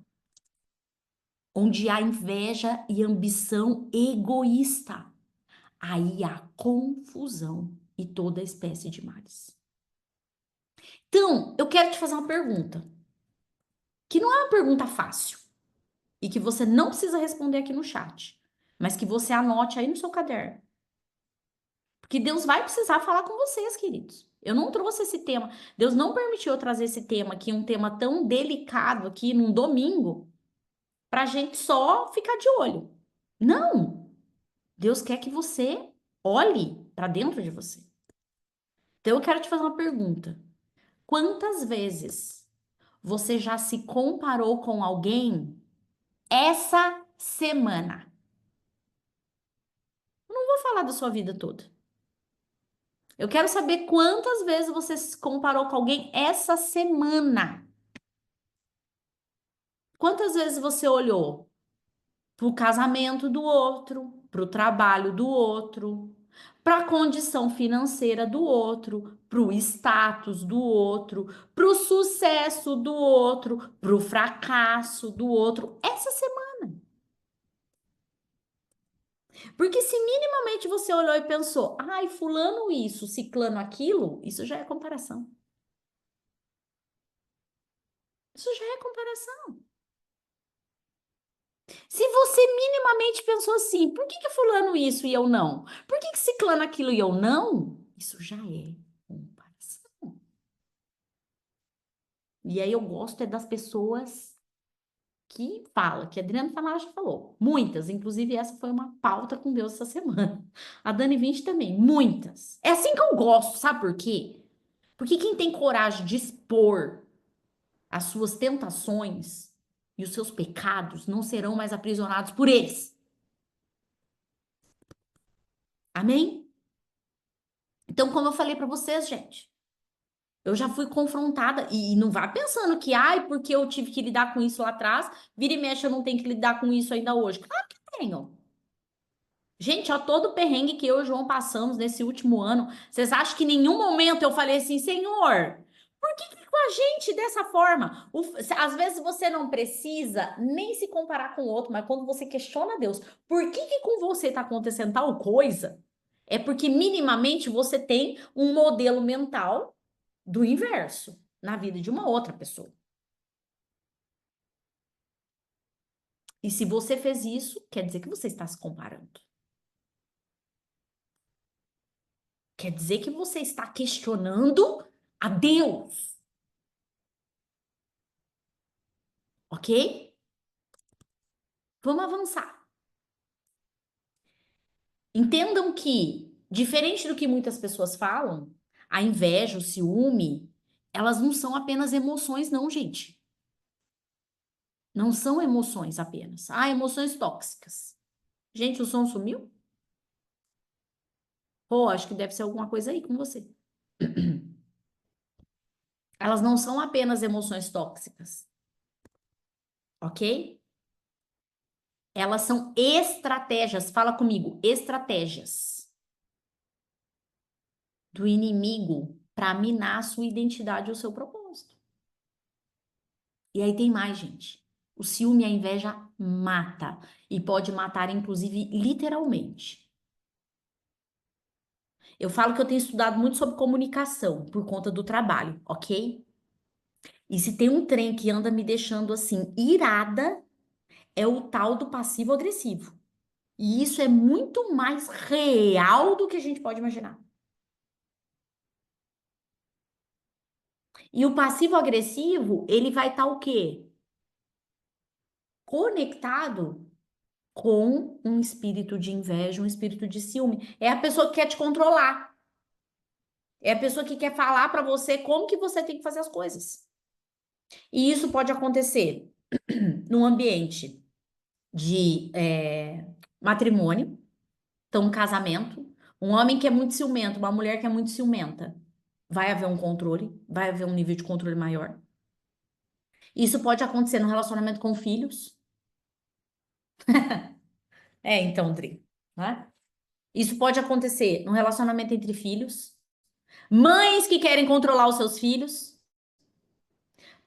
Onde há inveja e ambição egoísta, aí há confusão e toda espécie de males. Então, eu quero te fazer uma pergunta, que não é uma pergunta fácil, e que você não precisa responder aqui no chat, mas que você anote aí no seu caderno. Porque Deus vai precisar falar com vocês, queridos. Eu não trouxe esse tema, Deus não permitiu eu trazer esse tema aqui, um tema tão delicado aqui num domingo, pra gente só ficar de olho. Não! Deus quer que você olhe para dentro de você. Então eu quero te fazer uma pergunta. Quantas vezes você já se comparou com alguém essa semana? Eu não vou falar da sua vida toda. Eu quero saber quantas vezes você se comparou com alguém essa semana. Quantas vezes você olhou para o casamento do outro, para o trabalho do outro, para a condição financeira do outro, para o status do outro, para o sucesso do outro, para o fracasso do outro, essa semana. Porque se minimamente você olhou e pensou, ai, fulano isso, ciclano aquilo, isso já é comparação. Isso já é comparação. Se você minimamente pensou assim, por que fulano isso e eu não? Por que ciclano aquilo e eu não? Isso já é comparação. E aí eu gosto é das pessoas que falam, que a Adriana Fanara já falou, muitas, inclusive essa foi uma pauta com Deus essa semana. A Dani Vinci também, muitas. É assim que eu gosto, sabe por quê? Porque quem tem coragem de expor as suas tentações e os seus pecados não serão mais aprisionados por eles. Amém? Então, como eu falei para vocês, gente, eu já fui confrontada e não vá pensando que, ai, porque eu tive que lidar com isso lá atrás, vira e mexe, eu não tenho que lidar com isso ainda hoje. Claro que tenho. Gente, ó, todo o perrengue que eu e o João passamos nesse último ano, vocês acham que em nenhum momento eu falei assim, Senhor, por que com a gente dessa forma? Às vezes você não precisa nem se comparar com o outro, mas quando você questiona Deus, por que com você está acontecendo tal coisa? É porque minimamente você tem um modelo mental do inverso na vida de uma outra pessoa. E se você fez isso, quer dizer que você está se comparando. Quer dizer que você está questionando a Deus. Ok? Vamos avançar. Entendam que, diferente do que muitas pessoas falam, a inveja, o ciúme, elas não são apenas emoções, não, gente. Não são emoções apenas. Ah, emoções tóxicas. Gente, o som sumiu? Pô, acho que deve ser alguma coisa aí com você. Elas não são apenas emoções tóxicas. Ok? Elas são estratégias. Fala comigo, estratégias do inimigo para minar a sua identidade ou o seu propósito. E aí tem mais, gente. O ciúme e a inveja mata. E pode matar, inclusive, literalmente. Eu falo que eu tenho estudado muito sobre comunicação por conta do trabalho, ok? E se tem um trem que anda me deixando assim, irada, é o tal do passivo-agressivo. E isso é muito mais real do que a gente pode imaginar. E o passivo-agressivo, ele vai estar o quê? Conectado com um espírito de inveja, um espírito de ciúme. É a pessoa que quer te controlar. É a pessoa que quer falar para você como que você tem que fazer as coisas. E isso pode acontecer num ambiente de matrimônio, então um casamento, um homem que é muito ciumento, uma mulher que é muito ciumenta. Vai haver um controle, vai haver um nível de controle maior. Isso pode acontecer no relacionamento com filhos. Então, Dri, né? Isso pode acontecer no relacionamento entre filhos, mães que querem controlar os seus filhos,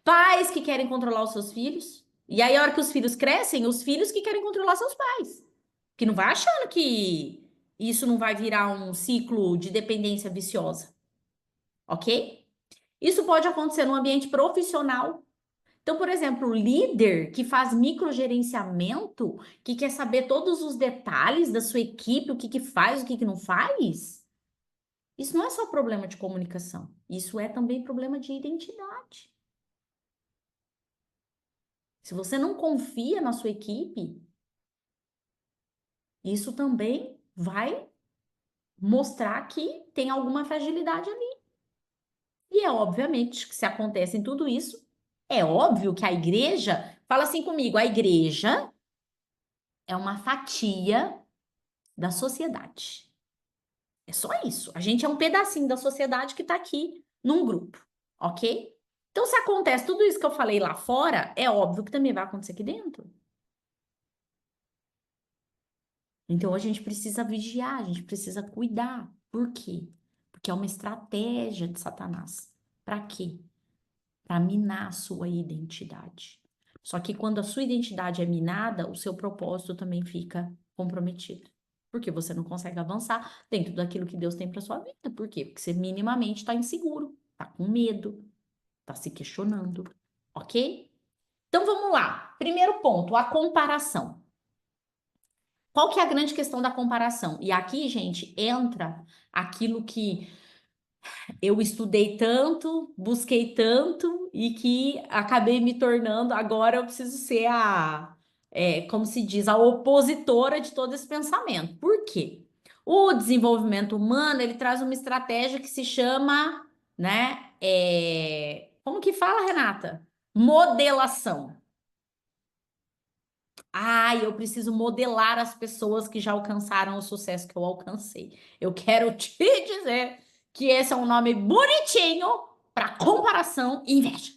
pais que querem controlar os seus filhos. E aí, a hora que os filhos crescem, os filhos que querem controlar seus pais. Que não vai achando que isso não vai virar um ciclo de dependência viciosa. Ok? Isso pode acontecer no ambiente profissional. Então, por exemplo, o líder que faz microgerenciamento, que quer saber todos os detalhes da sua equipe, o que que faz, o que que não faz, isso não é só problema de comunicação, isso é também problema de identidade. Se você não confia na sua equipe, isso também vai mostrar que tem alguma fragilidade ali. E é obviamente que se acontece tudo isso, é óbvio que a igreja, fala assim comigo, a igreja é uma fatia da sociedade. É só isso. A gente é um pedacinho da sociedade que está aqui num grupo, ok? Então, se acontece tudo isso que eu falei lá fora, é óbvio que também vai acontecer aqui dentro. Então, a gente precisa vigiar, a gente precisa cuidar. Por quê? Porque é uma estratégia de Satanás. Para quê? Para minar a sua identidade. Só que quando a sua identidade é minada, o seu propósito também fica comprometido. Porque você não consegue avançar dentro daquilo que Deus tem para sua vida. Por quê? Porque você minimamente está inseguro, está com medo, está se questionando, ok? Então vamos lá. Primeiro ponto, a comparação. Qual que é a grande questão da comparação? E aqui, gente, entra aquilo que eu estudei tanto, busquei tanto e que acabei me tornando, agora eu preciso ser como se diz, a opositora de todo esse pensamento. Por quê? O desenvolvimento humano, ele traz uma estratégia que se chama, né, como que fala, Renata? Modelação. Eu preciso modelar as pessoas que já alcançaram o sucesso que eu alcancei. Eu quero te dizer que esse é um nome bonitinho para comparação e inveja.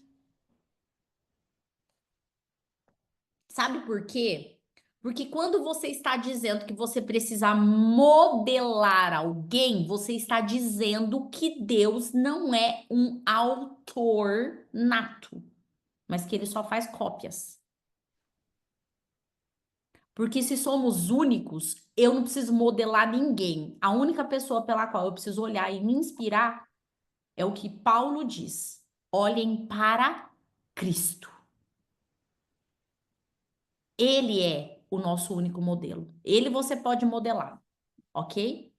Sabe por quê? Porque quando você está dizendo que você precisa modelar alguém, você está dizendo que Deus não é um autor nato, mas que ele só faz cópias. Porque se somos únicos, eu não preciso modelar ninguém. A única pessoa pela qual eu preciso olhar e me inspirar é o que Paulo diz: olhem para Cristo. Ele é o nosso único modelo. Ele você pode modelar, ok?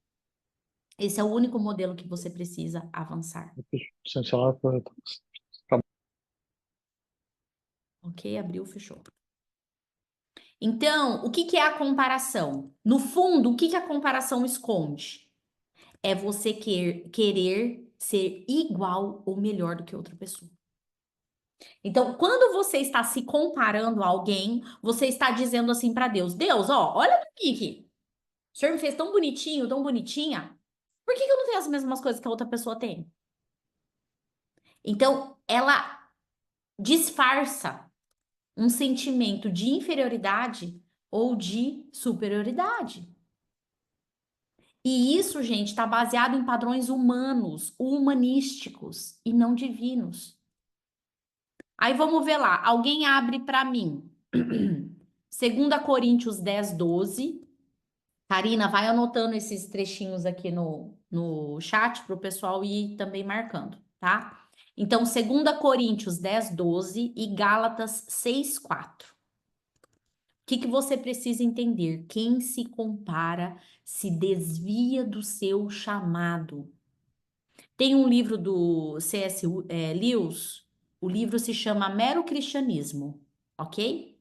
Esse é o único modelo que você precisa avançar. Ok? Abriu, fechou. Então, o que que é a comparação? No fundo, o que que a comparação esconde? É você querer ser igual ou melhor do que outra pessoa. Então, quando você está se comparando a alguém, você está dizendo assim para Deus: Deus, ó, olha para mim aqui. O senhor me fez tão bonitinho, tão bonitinha. Por que que eu não tenho as mesmas coisas que a outra pessoa tem? Então, ela disfarça um sentimento de inferioridade ou de superioridade. E isso, gente, está baseado em padrões humanos, humanísticos e não divinos. Aí vamos ver lá, alguém abre para mim. 2 Coríntios 10, 12. Karina, vai anotando esses trechinhos aqui no chat para o pessoal ir também marcando, tá? Então, 2 Coríntios 10, 12 e Gálatas 6, 4. O que você precisa entender? Quem se compara se desvia do seu chamado. Tem um livro do C.S. Lewis, o livro se chama Mero Cristianismo, ok?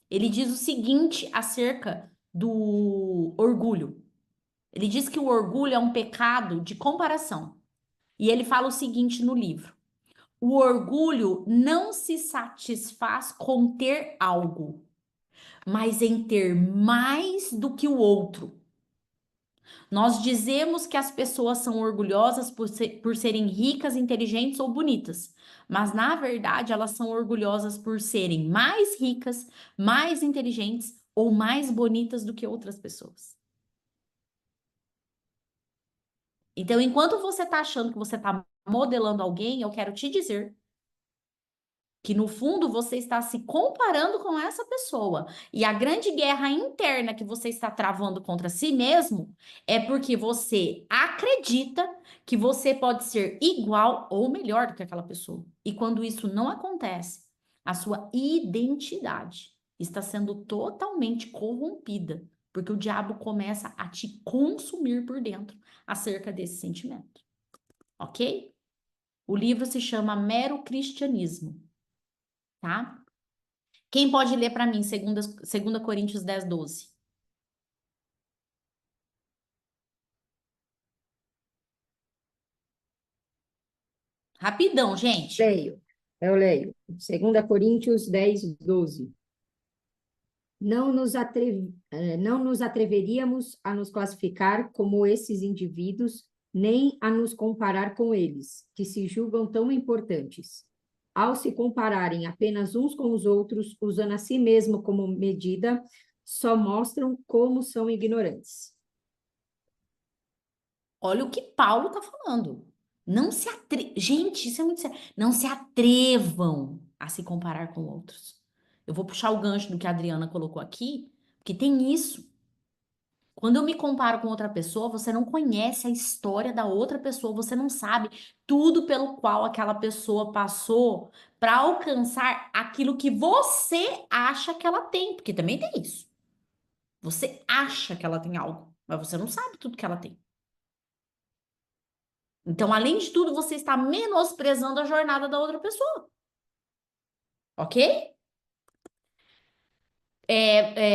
Ele diz o seguinte acerca do orgulho. Ele diz que o orgulho é um pecado de comparação. E ele fala o seguinte no livro: o orgulho não se satisfaz com ter algo, mas em ter mais do que o outro. Nós dizemos que as pessoas são orgulhosas por serem ricas, inteligentes ou bonitas, mas na verdade elas são orgulhosas por serem mais ricas, mais inteligentes ou mais bonitas do que outras pessoas. Então, enquanto você está achando que você está modelando alguém, eu quero te dizer que no fundo você está se comparando com essa pessoa. E a grande guerra interna que você está travando contra si mesmo é porque você acredita que você pode ser igual ou melhor do que aquela pessoa. E quando isso não acontece, a sua identidade está sendo totalmente corrompida, porque o diabo começa a te consumir por dentro acerca desse sentimento. Ok? O livro se chama Mero Cristianismo. Tá? Quem pode ler para mim 2 Coríntios 10, 12? Rapidão, gente. Eu leio. 2 Coríntios 10, 12. Não nos atreveríamos a nos classificar como esses indivíduos, nem a nos comparar com eles, que se julgam tão importantes. Ao se compararem apenas uns com os outros, usando a si mesmo como medida, só mostram como são ignorantes. Olha o que Paulo está falando. Não se Gente, isso é muito sério. Não se atrevam a se comparar com outros. Eu vou puxar o gancho do que a Adriana colocou aqui, porque tem isso. Quando eu me comparo com outra pessoa, você não conhece a história da outra pessoa, você não sabe tudo pelo qual aquela pessoa passou para alcançar aquilo que você acha que ela tem, porque também tem isso. Você acha que ela tem algo, mas você não sabe tudo que ela tem. Então, além de tudo, você está menosprezando a jornada da outra pessoa. Ok?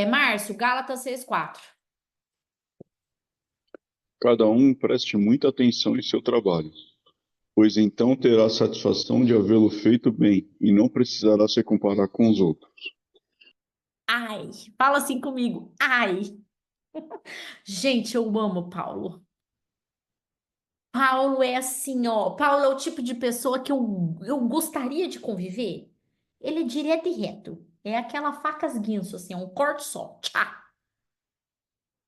Márcio, Gálatas 6:4. Cada um preste muita atenção em seu trabalho, pois então terá a satisfação de havê-lo feito bem e não precisará se comparar com os outros. Ai, fala assim comigo. Ai. Gente, eu amo Paulo. Paulo é assim, ó. Paulo é o tipo de pessoa que eu gostaria de conviver. Ele é direto e reto. É aquela facas guinso, assim, é um corte só. Tchá.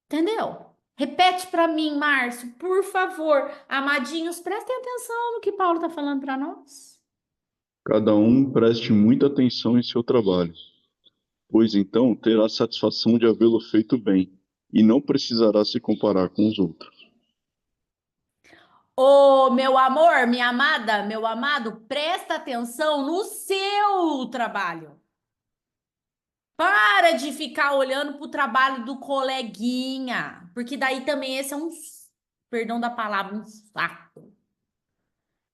Entendeu? Repete para mim, Márcio, por favor. Amadinhos, prestem atenção no que Paulo tá falando para nós. Cada um preste muita atenção em seu trabalho, pois então terá a satisfação de havê-lo feito bem e não precisará se comparar com os outros. Ô, meu amor, minha amada, meu amado, presta atenção no seu trabalho. Para de ficar olhando para o trabalho do coleguinha, porque daí também esse é um, perdão da palavra, um saco.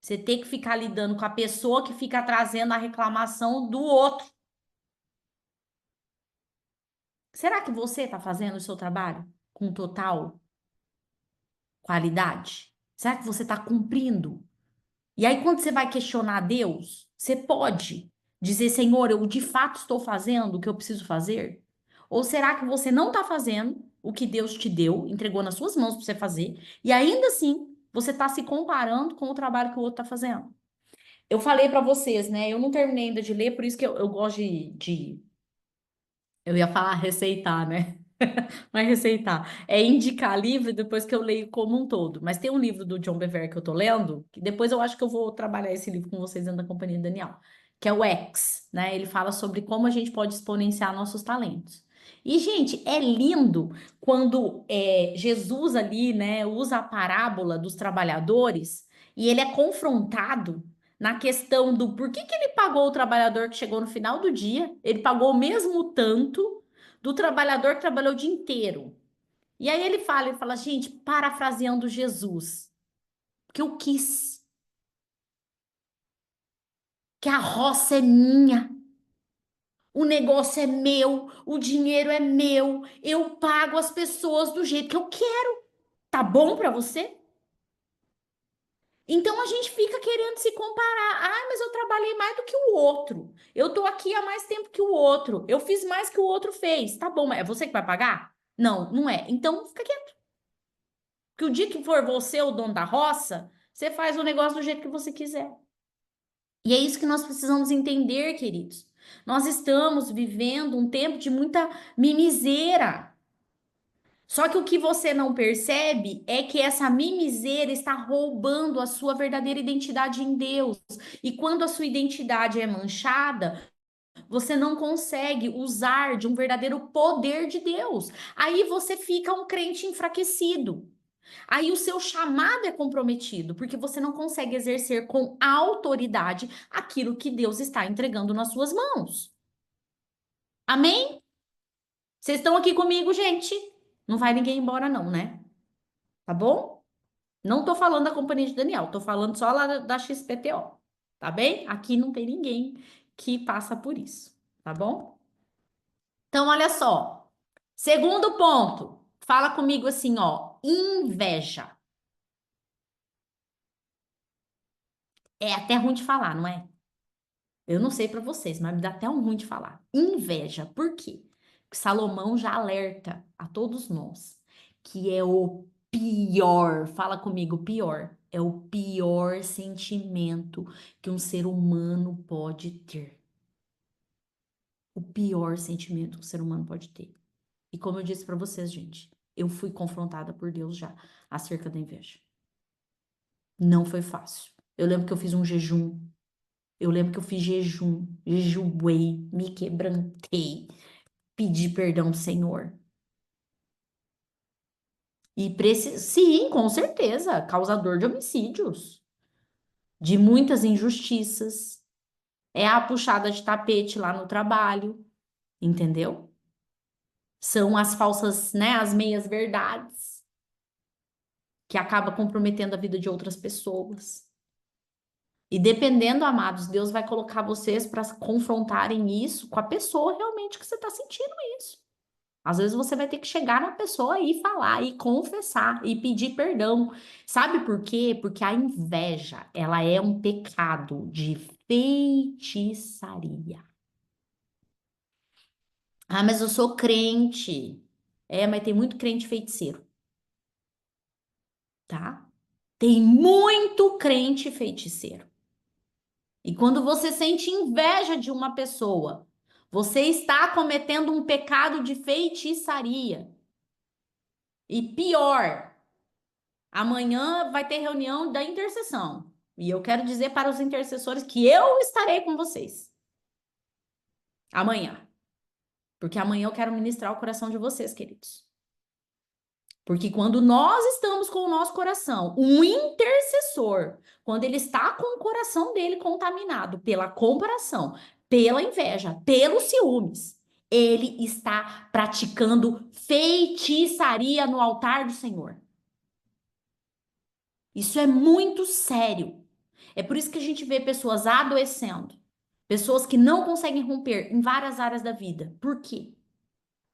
Você tem que ficar lidando com a pessoa que fica trazendo a reclamação do outro. Será que você está fazendo o seu trabalho com total qualidade? Será que você está cumprindo? E aí, quando você vai questionar Deus, você pode dizer, Senhor, eu de fato estou fazendo o que eu preciso fazer? Ou será que você não está fazendo o que Deus te deu, entregou nas suas mãos para você fazer, e ainda assim você está se comparando com o trabalho que o outro está fazendo? Eu falei para vocês, né? Eu não terminei ainda de ler, por isso que eu gosto eu ia falar receitar, né? Não é receitar, é indicar livro depois que eu leio como um todo. Mas tem um livro do John Bevere que eu tô lendo, que depois eu acho que eu vou trabalhar esse livro com vocês dentro da Companhia de Daniel, que é o X, né? Ele fala sobre como a gente pode exponenciar nossos talentos. E, gente, é lindo quando Jesus ali, né, usa a parábola dos trabalhadores e ele é confrontado na questão do por que ele pagou o trabalhador que chegou no final do dia, ele pagou o mesmo tanto do trabalhador que trabalhou o dia inteiro. E aí ele fala, gente, parafraseando Jesus, que eu quis, que a roça é minha, o negócio é meu, o dinheiro é meu, eu pago as pessoas do jeito que eu quero. Tá bom para você? Então a gente fica querendo se comparar. Ah, mas eu trabalhei mais do que o outro. Eu tô aqui há mais tempo que o outro. Eu fiz mais que o outro fez. Tá bom, mas é você que vai pagar? Não, não é. Então fica quieto. Porque o dia que for você o dono da roça, você faz o negócio do jeito que você quiser. E é isso que nós precisamos entender, queridos. Nós estamos vivendo um tempo de muita mimiseira. Só que o que você não percebe é que essa mimiseira está roubando a sua verdadeira identidade em Deus. E quando a sua identidade é manchada, você não consegue usar de um verdadeiro poder de Deus. Aí você fica um crente enfraquecido. Aí o seu chamado é comprometido, porque você não consegue exercer com autoridade aquilo que Deus está entregando nas suas mãos. Amém? Vocês estão aqui comigo, gente? Não vai ninguém embora, não, né? Tá bom? Não tô falando da companhia de Daniel, tô falando só lá da XPTO. Tá bem? Aqui não tem ninguém que passa por isso. Tá bom? Então, olha só. Segundo ponto. Fala comigo assim, ó. Inveja. É até ruim de falar, não é? Eu não sei para vocês, mas me dá até um ruim de falar. Inveja. Por quê? Porque Salomão já alerta a todos nós que é o pior, fala comigo, pior. É o pior sentimento que um ser humano pode ter. O pior sentimento que um ser humano pode ter. E como eu disse para vocês, gente, eu fui confrontada por Deus já acerca da inveja. Não foi fácil. Eu lembro que eu fiz um jejum. Eu lembro que eu fiz jejum, jejuei, me quebrantei, pedi perdão ao Senhor. E sim, com certeza, causador de homicídios, de muitas injustiças. É a puxada de tapete lá no trabalho, entendeu? São as falsas, né, as meias verdades que acaba comprometendo a vida de outras pessoas. E dependendo, amados, Deus vai colocar vocês para confrontarem isso com a pessoa realmente que você está sentindo isso. Às vezes você vai ter que chegar na pessoa e falar, e confessar, e pedir perdão. Sabe por quê? Porque a inveja, ela é um pecado de feitiçaria. Ah, mas eu sou crente. É, mas tem muito crente feiticeiro, tá? Tem muito crente feiticeiro. E quando você sente inveja de uma pessoa, você está cometendo um pecado de feitiçaria. E pior, amanhã vai ter reunião da intercessão. E eu quero dizer para os intercessores que eu estarei com vocês. Amanhã. Porque amanhã eu quero ministrar o coração de vocês, queridos. Porque quando nós estamos com o nosso coração, um intercessor, quando ele está com o coração dele contaminado pela comparação, pela inveja, pelos ciúmes, ele está praticando feitiçaria no altar do Senhor. Isso é muito sério. É por isso que a gente vê pessoas adoecendo, pessoas que não conseguem romper em várias áreas da vida. Por quê?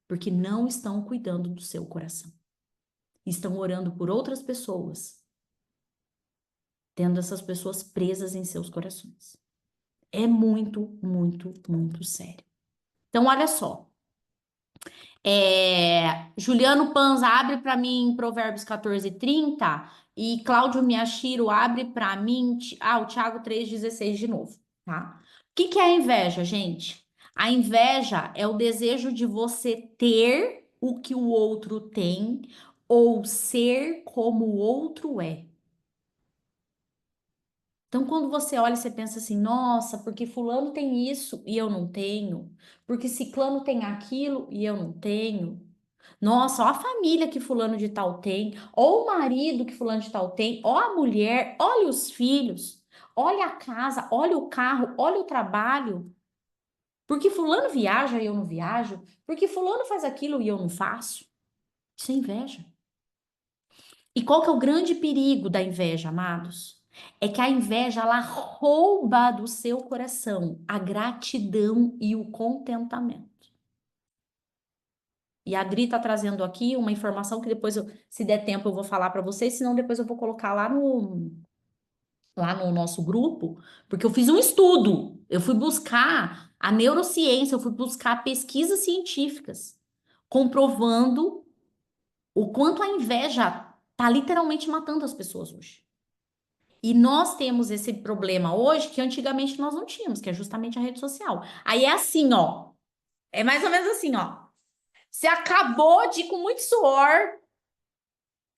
Porque não estão cuidando do seu coração. Estão orando por outras pessoas, tendo essas pessoas presas em seus corações. É muito, muito, muito sério. Então, olha só. Juliano Panza abre para mim Provérbios 14:30 e Cláudio Miyashiro abre para mim o Tiago 3:16 de novo, tá? O que é a inveja, gente? A inveja é o desejo de você ter o que o outro tem ou ser como o outro é. Então, quando você olha, você pensa assim, nossa, porque fulano tem isso e eu não tenho, porque ciclano tem aquilo e eu não tenho. Nossa, ó a família que fulano de tal tem, ó o marido que fulano de tal tem, ó a mulher, olha os filhos, olha a casa, olha o carro, olha o trabalho. Porque fulano viaja e eu não viajo, porque fulano faz aquilo e eu não faço. Isso é inveja. E qual que é o grande perigo da inveja, amados? É que a inveja, ela rouba do seu coração a gratidão e o contentamento. E a Adri tá trazendo aqui uma informação que depois, se der tempo, eu vou falar para vocês, senão depois eu vou colocar lá no nosso grupo, porque eu fiz um estudo, eu fui buscar a neurociência, eu fui buscar pesquisas científicas, comprovando o quanto a inveja tá literalmente matando as pessoas hoje. E nós temos esse problema hoje que antigamente nós não tínhamos, que é justamente a rede social. Aí é assim, ó. É mais ou menos assim, ó. Você acabou de, com muito suor,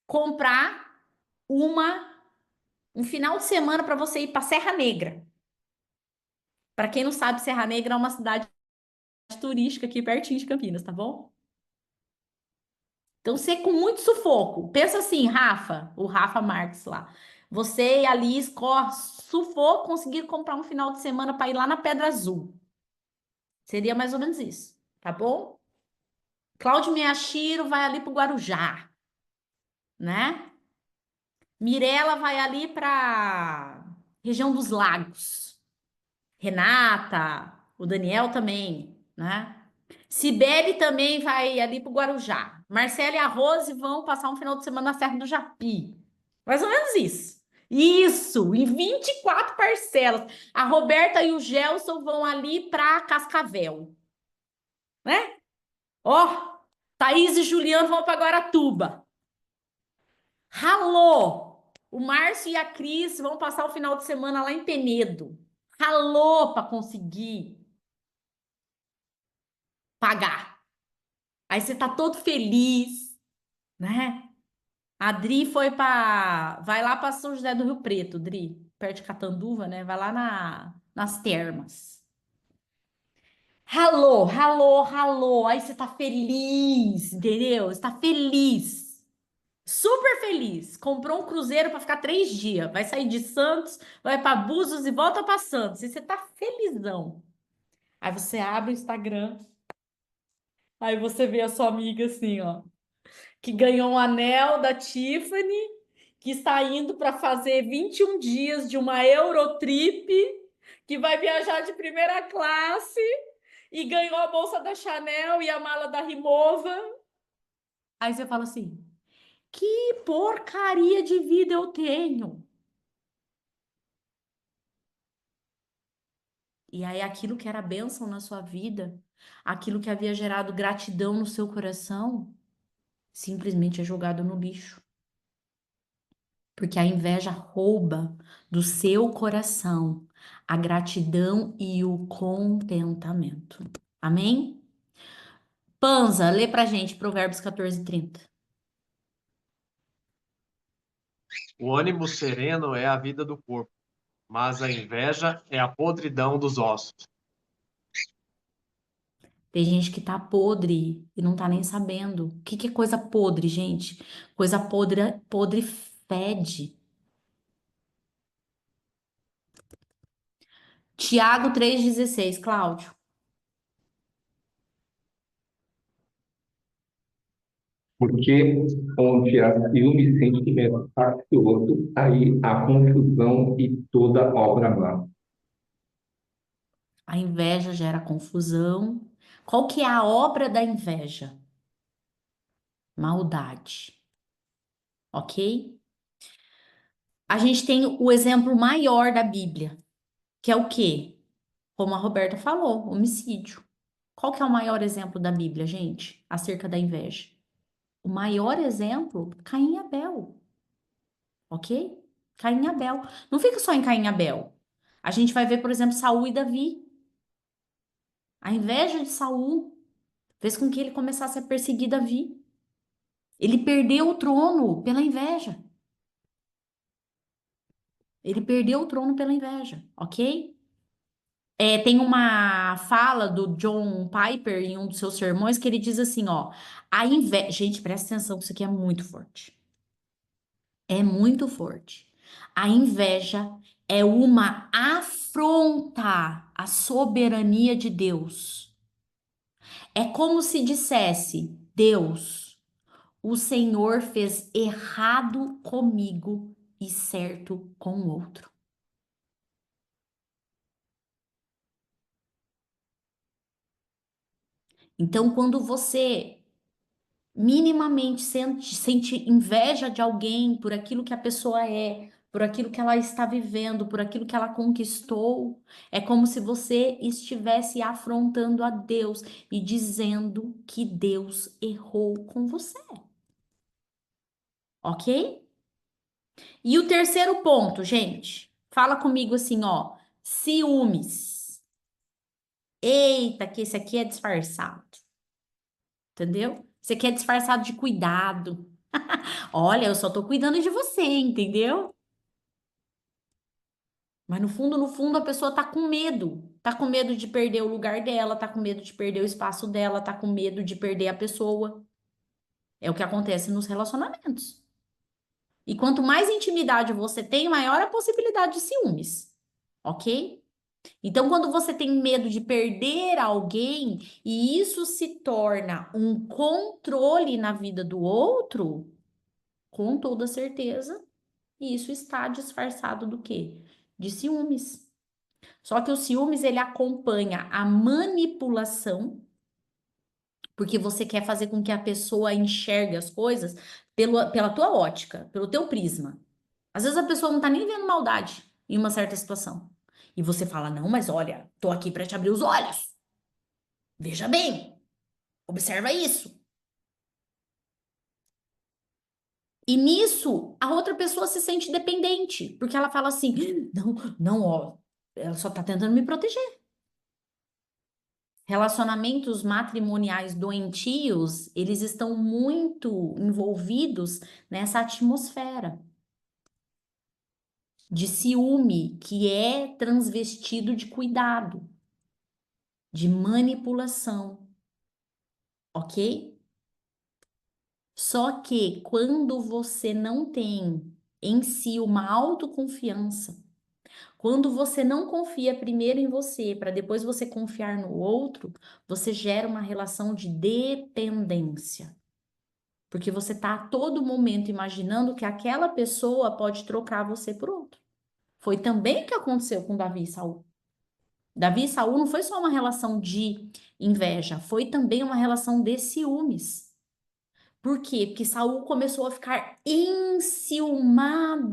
comprar um final de semana para você ir para Serra Negra. Para quem não sabe, Serra Negra é uma cidade turística aqui pertinho de Campinas, tá bom? Então, você com muito sufoco. Pensa assim, Rafa, o Rafa Marques lá. Você e a Liz, sufoco, conseguir comprar um final de semana para ir lá na Pedra Azul. Seria mais ou menos isso, tá bom? Cláudio Miyashiro vai ali para o Guarujá, né? Mirela vai ali para região dos Lagos. Renata, o Daniel também, né? Cibele também vai ali para o Guarujá. Marcela e a Rose vão passar um final de semana na Serra do Japi. Mais ou menos isso. Isso, em 24 parcelas. A Roberta e o Gelson vão ali para Cascavel, né? Ó, Thaís e Juliano vão para Guaratuba. Ralou. O Márcio e a Cris vão passar o final de semana lá em Penedo. Ralou para conseguir pagar. Aí você tá todo feliz, né? A Dri vai lá para São José do Rio Preto, Dri, perto de Catanduva, né? Vai lá nas termas. Ralou, ralou, ralou. Aí você tá feliz, entendeu? Você tá feliz. Super feliz. Comprou um cruzeiro para ficar 3 dias. Vai sair de Santos, vai para Búzios e volta para Santos. E você tá felizão. Aí você abre o Instagram. Aí você vê a sua amiga assim, ó, que ganhou um anel da Tiffany, que está indo para fazer 21 dias de uma Eurotrip, que vai viajar de primeira classe e ganhou a bolsa da Chanel e a mala da Rimowa. Aí você fala assim: que porcaria de vida eu tenho. E aí aquilo que era bênção na sua vida, aquilo que havia gerado gratidão no seu coração, simplesmente é jogado no lixo. Porque a inveja rouba do seu coração a gratidão e o contentamento. Amém? Panza, lê pra gente Provérbios 14:30. O ânimo sereno é a vida do corpo, mas a inveja é a podridão dos ossos. Tem gente que tá podre e não tá nem sabendo. O que que é coisa podre, gente? Coisa podre, podre fede. Tiago 3,16, Cláudio. Porque onde há ciúme e sentimento faccioso, aí há confusão e toda obra má. A inveja gera confusão. Qual que é a obra da inveja? Maldade. Ok? A gente tem o exemplo maior da Bíblia, que é o quê? Como a Roberta falou, homicídio. Qual que é o maior exemplo da Bíblia, gente, acerca da inveja? O maior exemplo, Caim e Abel. Ok? Caim e Abel. Não fica só em Caim e Abel. A gente vai ver, por exemplo, Saul e Davi. A inveja de Saul fez com que ele começasse a perseguir Davi. Ele perdeu o trono pela inveja. Ele perdeu o trono pela inveja, ok? Tem uma fala do John Piper em um dos seus sermões que ele diz assim, ó, a inveja, gente, presta atenção que isso aqui é muito forte. É muito forte. A inveja é uma afronta à soberania de Deus. É como se dissesse, Deus, o Senhor fez errado comigo e certo com o outro. Então, quando você minimamente sente inveja de alguém por aquilo que a pessoa é, por aquilo que ela está vivendo, por aquilo que ela conquistou, é como se você estivesse afrontando a Deus e dizendo que Deus errou com você. Ok? E o terceiro ponto, gente, fala comigo assim, ó, ciúmes. Eita, que esse aqui é disfarçado. Entendeu? Você quer disfarçado de cuidado. Olha, eu só tô cuidando de você, entendeu? Mas no fundo, a pessoa tá com medo. Tá com medo de perder o lugar dela, tá com medo de perder o espaço dela, tá com medo de perder a pessoa. É o que acontece nos relacionamentos. E quanto mais intimidade você tem, maior a possibilidade de ciúmes. Ok? Então, quando você tem medo de perder alguém e isso se torna um controle na vida do outro, com toda certeza, isso está disfarçado do quê? De ciúmes. Só que o ciúmes ele acompanha a manipulação, porque você quer fazer com que a pessoa enxergue as coisas pela tua ótica, pelo teu prisma. Às vezes a pessoa não tá nem vendo maldade em uma certa situação. E você fala, não, mas olha, tô aqui para te abrir os olhos. Veja bem, observa isso. E nisso, a outra pessoa se sente dependente, porque ela fala assim, não, não, ó, ela só tá tentando me proteger. Relacionamentos matrimoniais doentios, eles estão muito envolvidos nessa atmosfera de ciúme, que é transvestido de cuidado, de manipulação, ok? Só que quando você não tem em si uma autoconfiança, quando você não confia primeiro em você, para depois você confiar no outro, você gera uma relação de dependência. Porque você está a todo momento imaginando que aquela pessoa pode trocar você por outro. Foi também o que aconteceu com Davi e Saul. Davi e Saul não foi só uma relação de inveja, foi também uma relação de ciúmes. Por quê? Porque Saul começou a ficar enciumado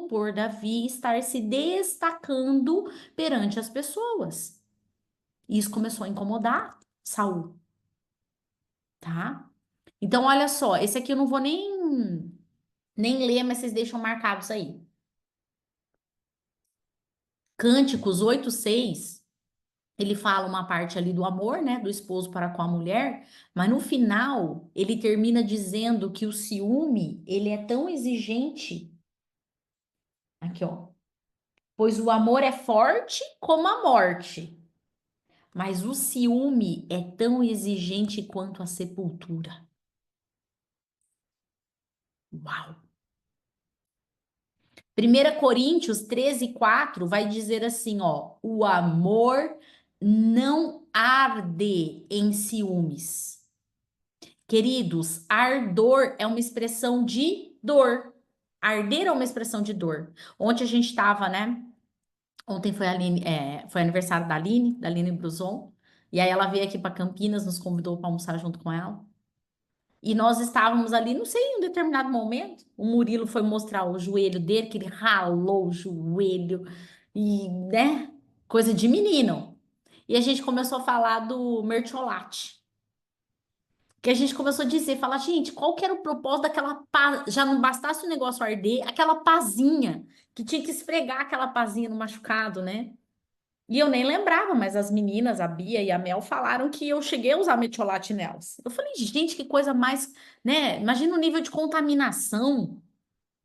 por Davi estar se destacando perante as pessoas. E isso começou a incomodar Saul, tá? Então, olha só, esse aqui eu não vou nem ler, mas vocês deixam marcados aí. Cânticos 8:6, ele fala uma parte ali do amor, né, do esposo para com a mulher, mas no final ele termina dizendo que o ciúme, ele é tão exigente. Aqui, ó. Pois o amor é forte como a morte, mas o ciúme é tão exigente quanto a sepultura. Uau! 1 Coríntios 13:4 vai dizer assim, ó, o amor não arde em ciúmes. Queridos, ardor é uma expressão de dor. Arder é uma expressão de dor. Ontem a gente estava, né? Ontem foi foi aniversário da Aline Bruzon, e aí ela veio aqui para Campinas, nos convidou para almoçar junto com ela. E nós estávamos ali, não sei, em um determinado momento, o Murilo foi mostrar o joelho dele, que ele ralou o joelho, e, né, coisa de menino. E a gente começou a falar do mertiolate. Que a gente começou a dizer, falar, gente, qual que era o propósito daquela paz, já não bastasse o negócio arder, aquela pazinha, que tinha que esfregar aquela pazinha no machucado, né? E eu nem lembrava, mas as meninas, a Bia e a Mel, falaram que eu cheguei a usar metiolate nelas. Eu falei, gente, que coisa mais, né? Imagina o nível de contaminação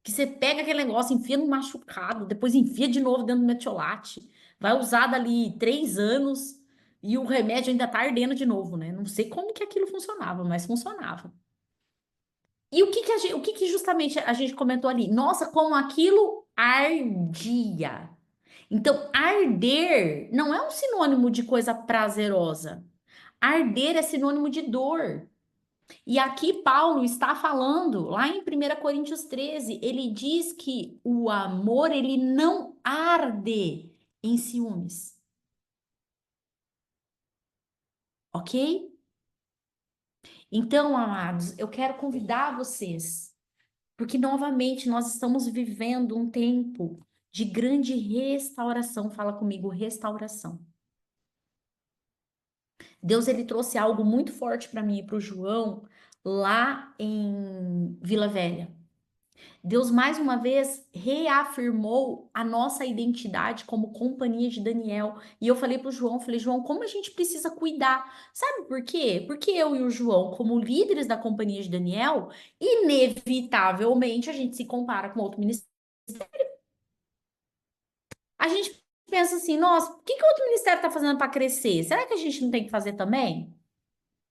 que você pega aquele negócio, enfia no machucado, depois enfia de novo dentro do metiolate. Vai usar dali 3 anos e o remédio ainda tá ardendo de novo, né? Não sei como que aquilo funcionava, mas funcionava. E o que que justamente a gente comentou ali? Nossa, como aquilo ardia. Então, arder não é um sinônimo de coisa prazerosa. Arder é sinônimo de dor. E aqui Paulo está falando, lá em 1 Coríntios 13, ele diz que o amor, ele não arde em ciúmes. Ok? Então, amados, eu quero convidar vocês, porque novamente nós estamos vivendo um tempo de grande restauração. Fala comigo, restauração. Deus, ele trouxe algo muito forte para mim e para o João lá em Vila Velha. Deus, mais uma vez, reafirmou a nossa identidade como companhia de Daniel. E eu falei para o João, falei, João, como a gente precisa cuidar? Sabe por quê? Porque eu e o João, como líderes da companhia de Daniel, inevitavelmente a gente se compara com outro ministério. A gente pensa assim, nossa, o que que o outro ministério está fazendo para crescer? Será que a gente não tem que fazer também?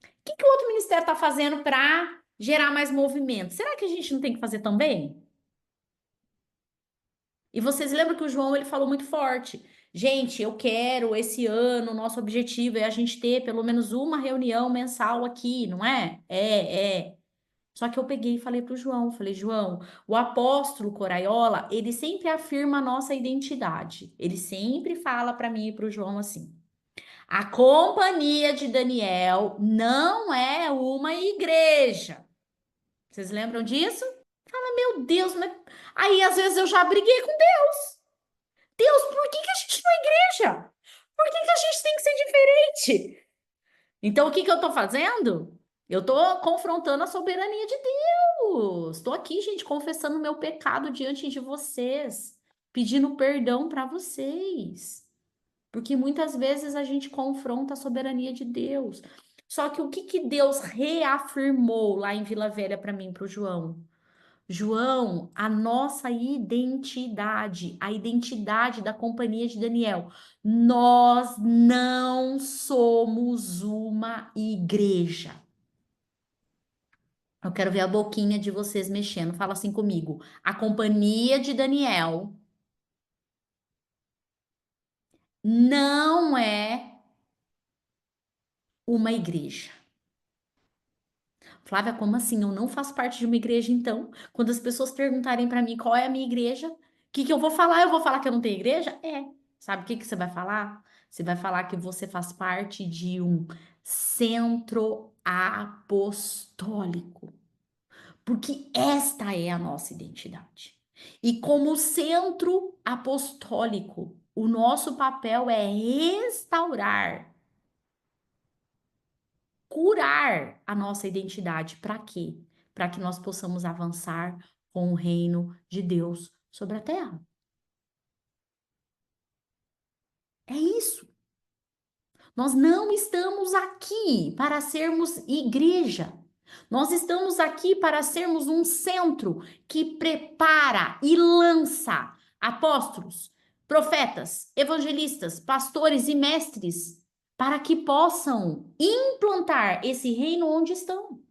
O que o outro ministério está fazendo para gerar mais movimento? Será que a gente não tem que fazer também? E vocês lembram que o João ele falou muito forte. Gente, eu quero esse ano, nosso objetivo é a gente ter pelo menos uma reunião mensal aqui, não é? É. Só que eu peguei e falei para o João, falei, João, o apóstolo Coraiola, ele sempre afirma a nossa identidade. Ele sempre fala para mim e para o João assim, a companhia de Daniel não é uma igreja. Vocês lembram disso? Mas, meu Deus, mas... Aí às vezes eu já briguei com Deus. Deus, por que a gente não é igreja? Por que a gente tem que ser diferente? Então, o que eu tô fazendo? Eu tô confrontando a soberania de Deus. Estou aqui, gente, confessando o meu pecado diante de vocês, pedindo perdão para vocês. Porque muitas vezes a gente confronta a soberania de Deus. Só que o que Deus reafirmou lá em Vila Velha para mim, para o João? João, a nossa identidade, a identidade da companhia de Daniel. Nós não somos uma igreja. Eu quero ver a boquinha de vocês mexendo. Fala assim comigo. A companhia de Daniel não é uma igreja. Flávia, como assim? Eu não faço parte de uma igreja, então? Quando as pessoas perguntarem para mim qual é a minha igreja, o que eu vou falar? Eu vou falar que eu não tenho igreja? É. Sabe o que você vai falar? Você vai falar que você faz parte de um centro apostólico. Porque esta é a nossa identidade. E como centro apostólico, o nosso papel é restaurar, curar a nossa identidade. Para quê? Para que nós possamos avançar com o reino de Deus sobre a terra. É isso. Nós não estamos aqui para sermos igreja. Nós estamos aqui para sermos um centro que prepara e lança apóstolos, profetas, evangelistas, pastores e mestres para que possam implantar esse reino onde estão.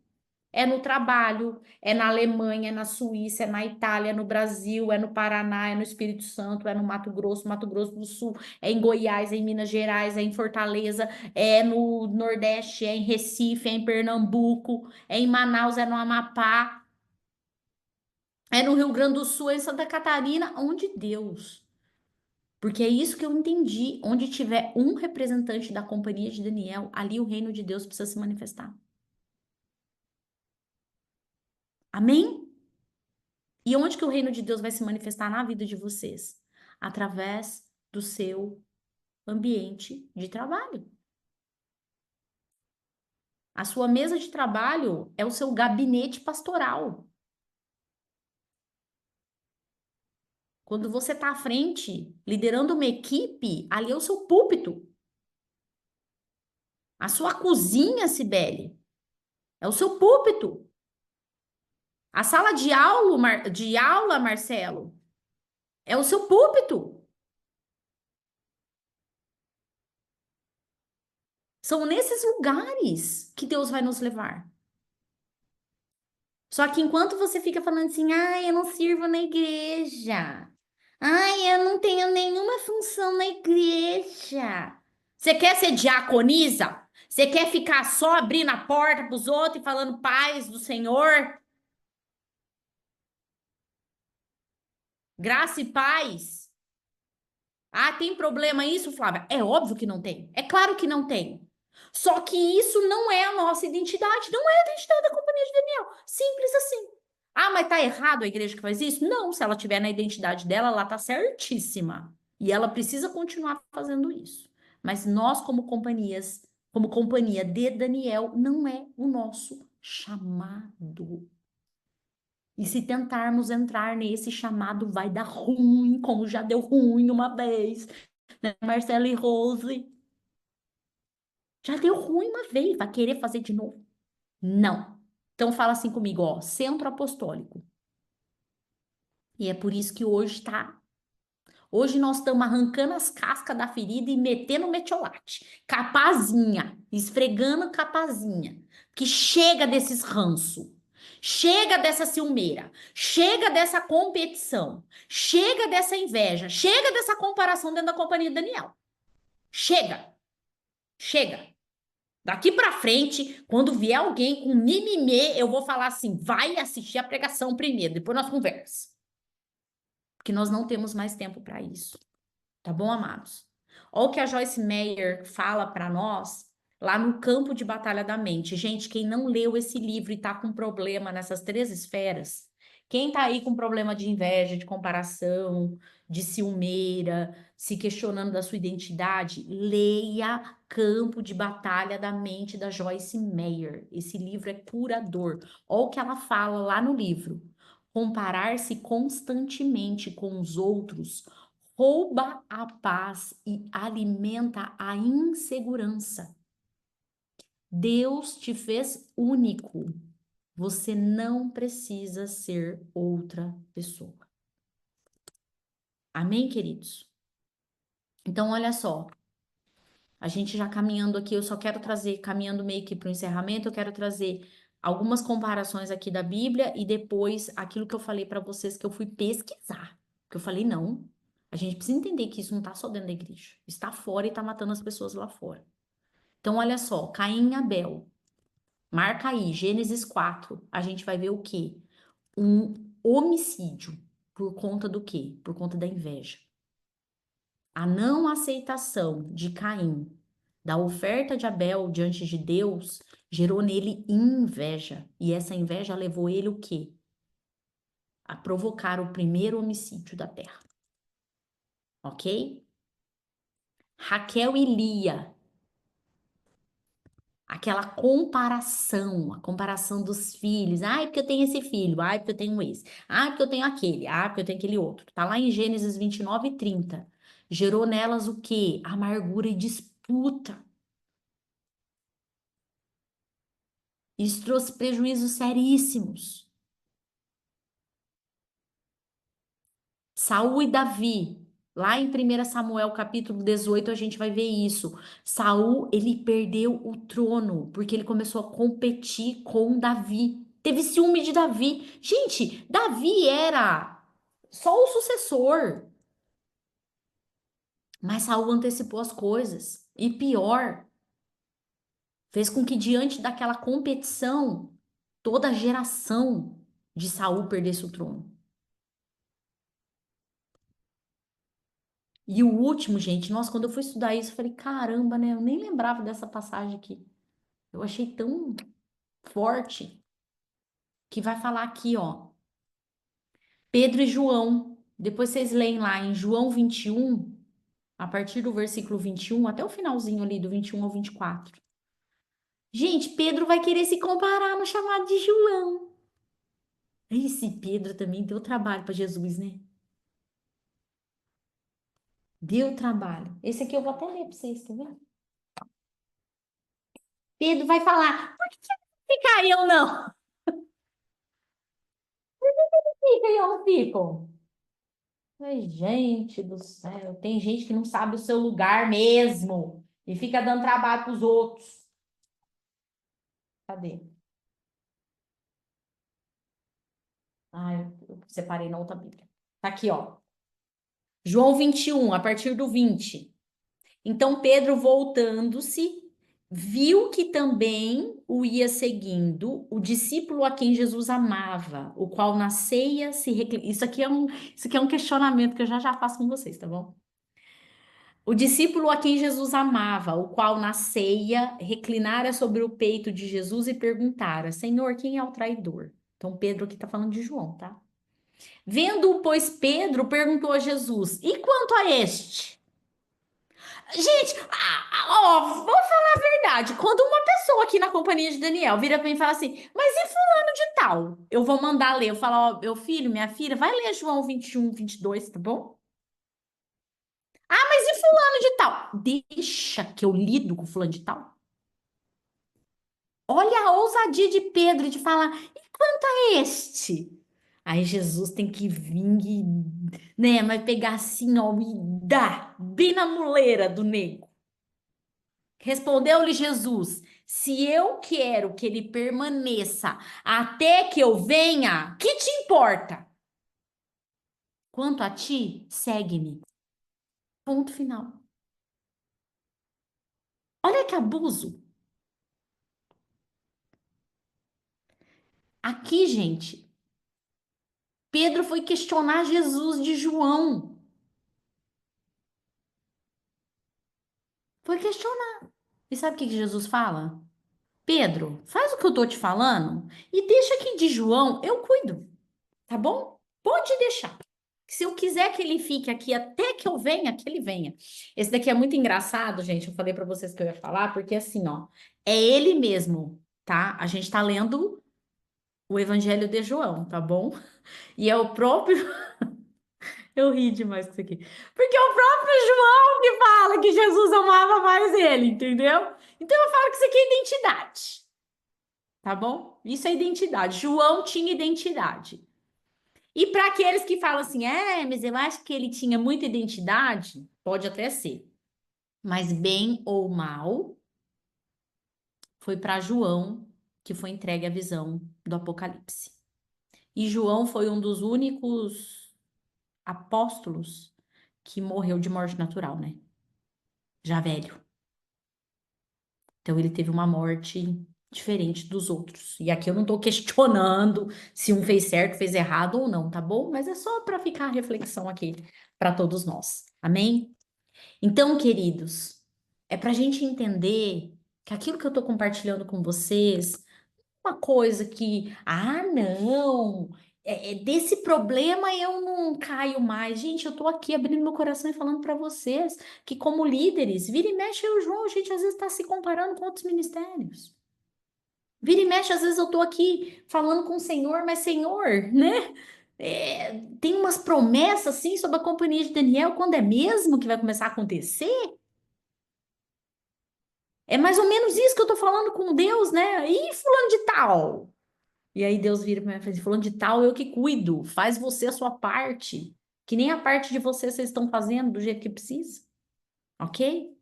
É no trabalho, é na Alemanha, é na Suíça, é na Itália, é no Brasil, é no Paraná, é no Espírito Santo, é no Mato Grosso do Sul, é em Goiás, é em Minas Gerais, é em Fortaleza, é no Nordeste, é em Recife, é em Pernambuco, é em Manaus, é no Amapá, é no Rio Grande do Sul, é em Santa Catarina, onde Deus. Porque é isso que eu entendi. Onde tiver um representante da companhia de Daniel, ali o reino de Deus precisa se manifestar. Amém? E onde que o reino de Deus vai se manifestar na vida de vocês? Através do seu ambiente de trabalho. A sua mesa de trabalho é o seu gabinete pastoral. Quando você está à frente, liderando uma equipe, ali é o seu púlpito. A sua cozinha, Cibele, é o seu púlpito. A sala de aula, Marcelo, é o seu púlpito. São nesses lugares que Deus vai nos levar. Só que enquanto você fica falando assim, ai, eu não sirvo na igreja. Ai, eu não tenho nenhuma função na igreja. Você quer ser diaconisa? Você quer ficar só abrindo a porta para os outros e falando paz do Senhor? Graça e paz. Ah, tem problema isso, Flávia? É óbvio que não tem. É claro que não tem. Só que isso não é a nossa identidade, não é a identidade da Companhia de Daniel. Simples assim. Ah, mas tá errado a igreja que faz isso? Não, se ela tiver na identidade dela, ela tá certíssima. E ela precisa continuar fazendo isso. Mas nós, como companhias, como companhia de Daniel, não é o nosso chamado. E se tentarmos entrar nesse chamado, vai dar ruim, como já deu ruim uma vez, né, Marcela e Rose? Já deu ruim uma vez, vai querer fazer de novo? Não. Então fala assim comigo, ó, centro apostólico. E é por isso que hoje tá. Hoje nós estamos arrancando as cascas da ferida e metendo metiolate. Capazinha, esfregando capazinha. Que chega desses ranço. Chega dessa ciumeira. Chega dessa competição. Chega dessa inveja. Chega dessa comparação dentro da companhia de Daniel. Chega. Chega. Daqui para frente, quando vier alguém com mimimi, eu vou falar assim, vai assistir a pregação primeiro, depois nós conversamos. Porque nós não temos mais tempo para isso. Tá bom, amados? Olha o que a Joyce Meyer fala para nós lá no Campo de Batalha da Mente. Gente, quem não leu esse livro e tá com problema nessas 3 esferas, Quem tá aí com problema de inveja, de comparação, de ciumeira, se questionando da sua identidade, leia Campo de Batalha da Mente da Joyce Meyer. Esse livro é curador. Olha o que ela fala lá no livro. Comparar-se constantemente com os outros rouba a paz e alimenta a insegurança. Deus te fez único. Você não precisa ser outra pessoa. Amém, queridos? Então, olha só. A gente já caminhando aqui, eu só quero trazer, caminhando meio que para o encerramento, eu quero trazer algumas comparações aqui da Bíblia e depois aquilo que eu falei para vocês que eu fui pesquisar. Que eu falei, não, a gente precisa entender que isso não está só dentro da igreja. Está fora e está matando as pessoas lá fora. Então, olha só, Caim e Abel. Marca aí, Gênesis 4. A gente vai ver o quê? Um homicídio. Por conta do quê? Por conta da inveja. A não aceitação de Caim da oferta de Abel diante de Deus gerou nele inveja. E essa inveja levou ele o quê? A provocar o primeiro homicídio da terra. Ok? Raquel e Lia. Aquela comparação, a comparação dos filhos. Ai, porque eu tenho esse filho. Ai, porque eu tenho esse. Ai, porque eu tenho aquele. Ai, porque eu tenho aquele outro. Tá lá em Gênesis 29 e 30. Gerou nelas o quê? Amargura e disputa. Isso trouxe prejuízos seríssimos. Saul e Davi. Lá em 1 Samuel, capítulo 18, a gente vai ver isso. Saul, ele perdeu o trono, porque ele começou a competir com Davi. Teve ciúme de Davi. Gente, Davi era só o sucessor. Mas Saul antecipou as coisas. E pior, fez com que diante daquela competição, toda a geração de Saul perdesse o trono. E o último, gente, nossa, quando eu fui estudar isso, eu falei, caramba, né? Eu nem lembrava dessa passagem aqui. Eu achei tão forte que vai falar aqui, ó. Pedro e João. Depois vocês leem lá em João 21, a partir do versículo 21, até o finalzinho ali, do 21 ao 24. Gente, Pedro vai querer se comparar no chamado de João. Esse Pedro também deu trabalho para Jesus, né? Deu trabalho. Esse aqui eu vou até ler para vocês, tá vendo? Pedro vai falar, por que fica eu não? Fica e eu não fico. Ai, gente do céu, tem gente que não sabe o seu lugar mesmo e fica dando trabalho para os outros. Cadê? Ah, eu separei na outra Bíblia. Tá aqui, ó. João 21, a partir do 20. Então Pedro, voltando-se, viu que também o ia seguindo o discípulo a quem Jesus amava, o qual na ceia se isso aqui é um questionamento que eu já faço com vocês, tá bom? O discípulo a quem Jesus amava, o qual na ceia reclinara sobre o peito de Jesus e perguntara: Senhor, quem é o traidor? Então Pedro aqui está falando de João, tá? Vendo-o, pois, Pedro perguntou a Jesus: E quanto a este? Gente, ó, vou falar a verdade. Quando uma pessoa aqui na companhia de Daniel vira pra mim e fala assim, mas e fulano de tal? Eu vou mandar ler. Eu falo, ó, meu filho, minha filha, vai ler João 21, 22, tá bom? Ah, mas e fulano de tal? Deixa que eu lido com fulano de tal. Olha a ousadia de Pedro de falar, e quanto a este? Aí Jesus tem que vir e, né, mas pegar assim, ó, e dar bem na muleira do nego. Respondeu-lhe Jesus: Se eu quero que ele permaneça até que eu venha, que te importa? Quanto a ti, segue-me. Ponto final. Olha que abuso. Aqui, gente, Pedro foi questionar Jesus de João. Foi questionar. E sabe o que Jesus fala? Pedro, faz o que eu tô te falando e deixa que de João eu cuido. tá bom? Pode deixar. Se eu quiser que ele fique aqui até que eu venha, que ele venha. Esse daqui é muito engraçado, gente. Eu falei para vocês que eu ia falar, porque assim, ó, é ele mesmo, tá? A gente tá lendo o Evangelho de João, tá bom? E é o próprio. Eu ri demais com isso aqui. Porque é o próprio João que fala que Jesus amava mais ele, entendeu? Então eu falo que isso aqui é identidade. Tá bom? Isso é identidade. João tinha identidade. E para aqueles que falam assim, mas eu acho que ele tinha muita identidade, pode até ser. Mas bem ou mal, foi para João que foi entregue a visão do Apocalipse. E João foi um dos únicos apóstolos que morreu de morte natural, né? Já velho. Então ele teve uma morte diferente dos outros. E aqui eu não estou questionando se um fez certo, fez errado ou não, tá bom? Mas é só para ficar a reflexão aqui para todos nós. Amém? Então, queridos, é para a gente entender que aquilo que eu estou compartilhando com vocês, uma coisa que, não, desse problema eu não caio mais. Gente, eu estou aqui abrindo meu coração e falando para vocês que, como líderes, vira e mexe eu, João, a gente às vezes está se comparando com outros ministérios. Vira e mexe, às vezes eu estou aqui falando com o Senhor, mas Senhor, né? Tem umas promessas assim sobre a companhia de Daniel, quando é mesmo que vai começar a acontecer? É mais ou menos isso que eu tô falando com Deus, né? E fulano de tal? E aí Deus vira para mim e fala assim, fulano de tal, eu que cuido. Faz você a sua parte. Que nem a parte de vocês estão fazendo do jeito que precisa. Ok?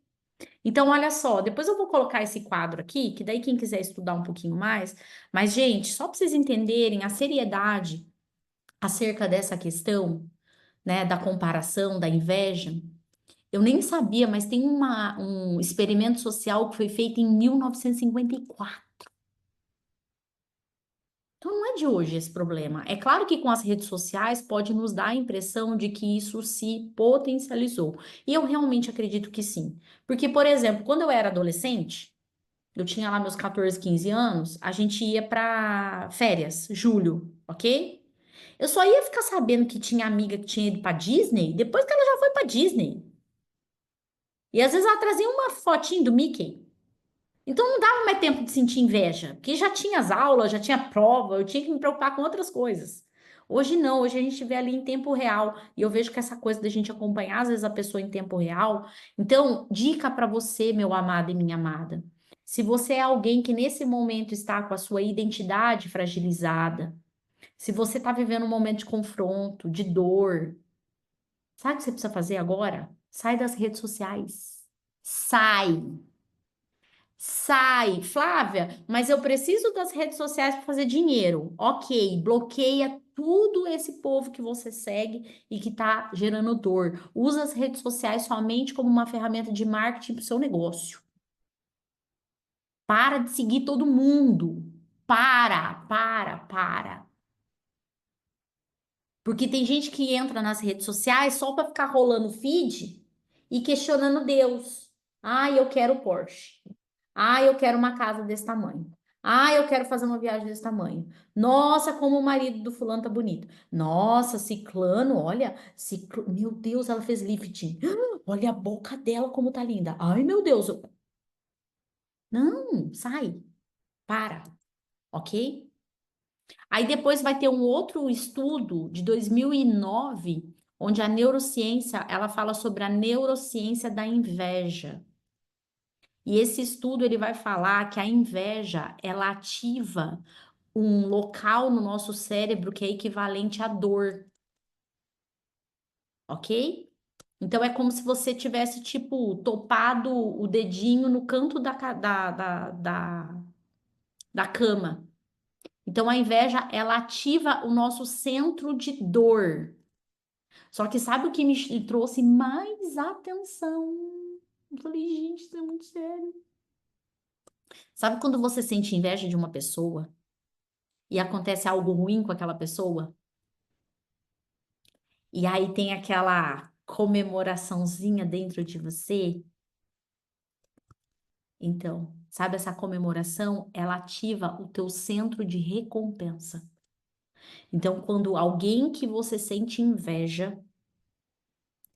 Então, olha só, depois eu vou colocar esse quadro aqui, que daí quem quiser estudar um pouquinho mais. Mas, gente, só para vocês entenderem a seriedade acerca dessa questão, né, da comparação, da inveja. Eu nem sabia, mas tem um experimento social que foi feito em 1954. Então não é de hoje esse problema. É claro que com as redes sociais pode nos dar a impressão de que isso se potencializou. E eu realmente acredito que sim. Porque, por exemplo, quando eu era adolescente, eu tinha lá meus 14, 15 anos, a gente ia para férias, julho, ok? Eu só ia ficar sabendo que tinha amiga que tinha ido para Disney depois que ela já foi para Disney. E às vezes ela trazia uma fotinho do Mickey. Então não dava mais tempo de sentir inveja, porque já tinha as aulas, já tinha prova, eu tinha que me preocupar com outras coisas. Hoje não, hoje a gente vê ali em tempo real, e eu vejo que essa coisa da gente acompanhar às vezes a pessoa em tempo real. Então, dica para você, meu amado e minha amada. Se você é alguém que nesse momento está com a sua identidade fragilizada, se você está vivendo um momento de confronto, de dor, sabe o que você precisa fazer agora? Sai das redes sociais. Sai. Sai, Flávia, mas eu preciso das redes sociais para fazer dinheiro. Ok, bloqueia tudo esse povo que você segue e que está gerando dor. Usa as redes sociais somente como uma ferramenta de marketing para o seu negócio. Para de seguir todo mundo. Para. Porque tem gente que entra nas redes sociais só para ficar rolando feed e questionando Deus. Ah, eu quero Porsche. Ah, eu quero uma casa desse tamanho. Ah, eu quero fazer uma viagem desse tamanho. Nossa, como o marido do fulano tá bonito. Nossa, ciclano, olha, meu Deus, ela fez lifting. Olha a boca dela como tá linda. Ai, meu Deus. Não, sai. Para, ok? Aí depois vai ter um outro estudo de 2009, onde a neurociência, ela fala sobre a neurociência da inveja. E esse estudo ele vai falar que a inveja, ela ativa um local no nosso cérebro que é equivalente à dor. Ok? Então é como se você tivesse, tipo, topado o dedinho no canto da cama. Então a inveja, ela ativa o nosso centro de dor. Só que sabe o que me trouxe mais atenção? Eu falei, gente, isso é muito sério. Sabe quando você sente inveja de uma pessoa e acontece algo ruim com aquela pessoa? E aí tem aquela comemoraçãozinha dentro de você? Então, sabe essa comemoração? Ela ativa o teu centro de recompensa. Então, quando alguém que você sente inveja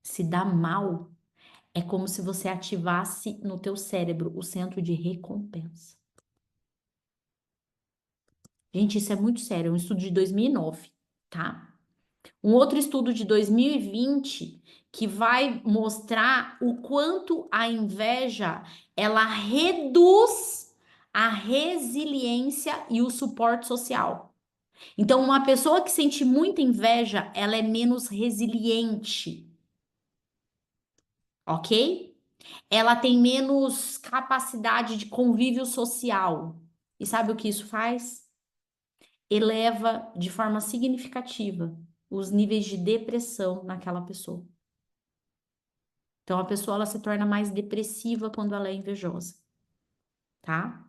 se dá mal, é como se você ativasse no teu cérebro o centro de recompensa. Gente, isso é muito sério, é um estudo de 2009, tá? Um outro estudo de 2020 que vai mostrar o quanto a inveja, ela reduz a resiliência e o suporte social. Então, uma pessoa que sente muita inveja, ela é menos resiliente, ok? Ela tem menos capacidade de convívio social. E sabe o que isso faz? Eleva de forma significativa os níveis de depressão naquela pessoa. Então, a pessoa ela se torna mais depressiva quando ela é invejosa, tá?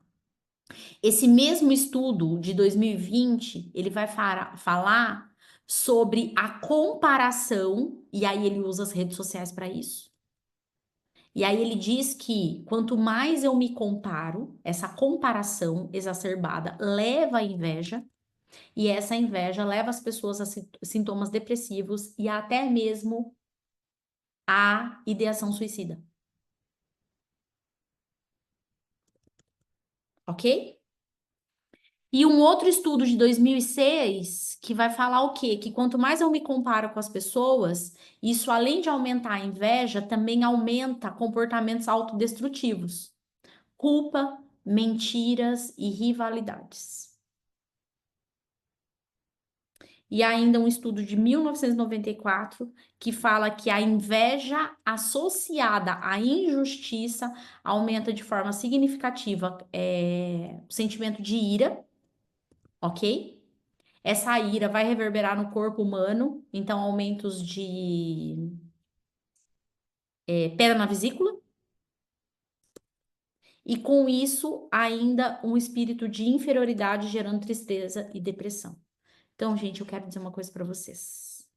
Esse mesmo estudo de 2020, ele vai falar sobre a comparação, e aí ele usa as redes sociais para isso. E aí ele diz que quanto mais eu me comparo, essa comparação exacerbada leva à inveja, e essa inveja leva as pessoas a sintomas depressivos e até mesmo a ideação suicida. Ok? E um outro estudo de 2006 que vai falar o quê? Que quanto mais eu me comparo com as pessoas, isso além de aumentar a inveja, também aumenta comportamentos autodestrutivos, culpa, mentiras e rivalidades. E ainda um estudo de 1994 que fala que a inveja associada à injustiça aumenta de forma significativa o sentimento de ira, ok? Essa ira vai reverberar no corpo humano, então aumentos de pedra na vesícula. E com isso, ainda um espírito de inferioridade gerando tristeza e depressão. Então, gente, eu quero dizer uma coisa para vocês.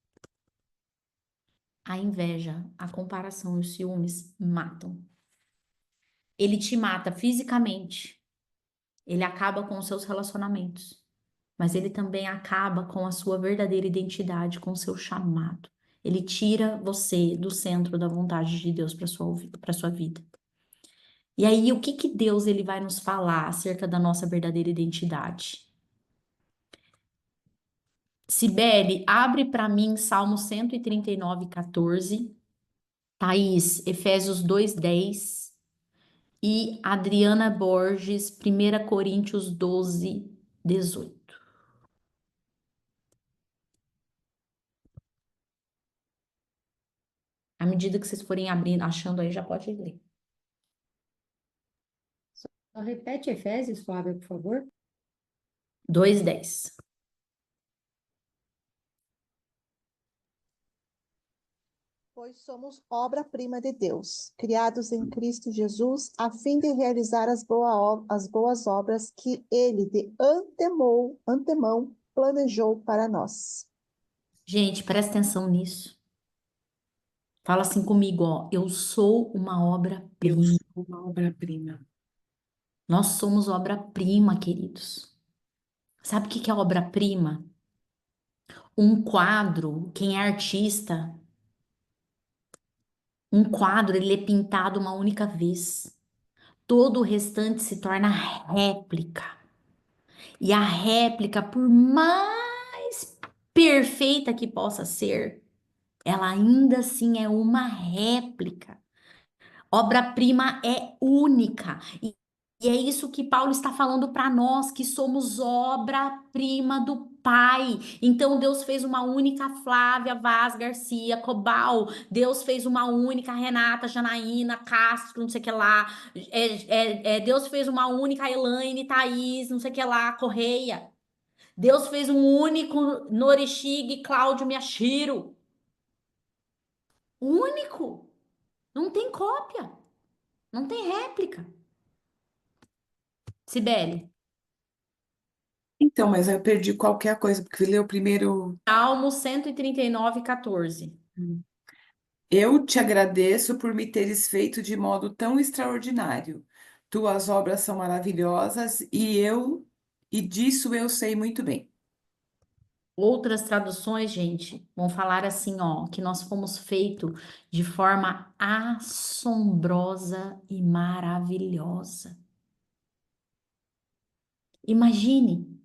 A inveja, a comparação e os ciúmes matam. Ele te mata fisicamente. Ele acaba com os seus relacionamentos. Mas ele também acaba com a sua verdadeira identidade, com o seu chamado. Ele tira você do centro da vontade de Deus para sua vida. E aí, o que que Deus ele vai nos falar acerca da nossa verdadeira identidade? Sibeli, abre para mim Salmo 139, 14. Thaís, Efésios 2:10. E Adriana Borges, 1 Coríntios 12, 18. À medida que vocês forem abrindo, achando aí, já pode ler. Só repete Efésios, Flávia, por favor. 2:10. Pois somos obra-prima de Deus, criados em Cristo Jesus, a fim de realizar as boas obras que Ele de antemão planejou para nós. Gente, presta atenção nisso. Fala assim comigo, ó. Eu sou uma Eu obra-prima. sou uma obra-prima. Nós somos obra-prima, queridos. Sabe o que que é obra-prima? Um quadro, quem é artista, um quadro, ele é pintado uma única vez. Todo o restante se torna réplica. E a réplica, por mais perfeita que possa ser, ela ainda assim é uma réplica. Obra-prima é única. E é isso que Paulo está falando para nós, que somos obra-prima do Pai. Então, Deus fez uma única Flávia Vaz Garcia Cobal. Deus fez uma única Renata Janaína Castro, não sei o que lá. Deus fez uma única Elaine Thaís, não sei o que lá, Correia. Deus fez um único Norishig Cláudio Miyashiro. Único. Não tem cópia. Não tem réplica. Sibeli. Então, mas eu perdi qualquer coisa, porque leu primeiro. Salmo 139, 14. Eu te agradeço por me teres feito de modo tão extraordinário. Tuas obras são maravilhosas e disso eu sei muito bem. Outras traduções, gente, vão falar assim, ó, que nós fomos feitos de forma assombrosa e maravilhosa. Imagine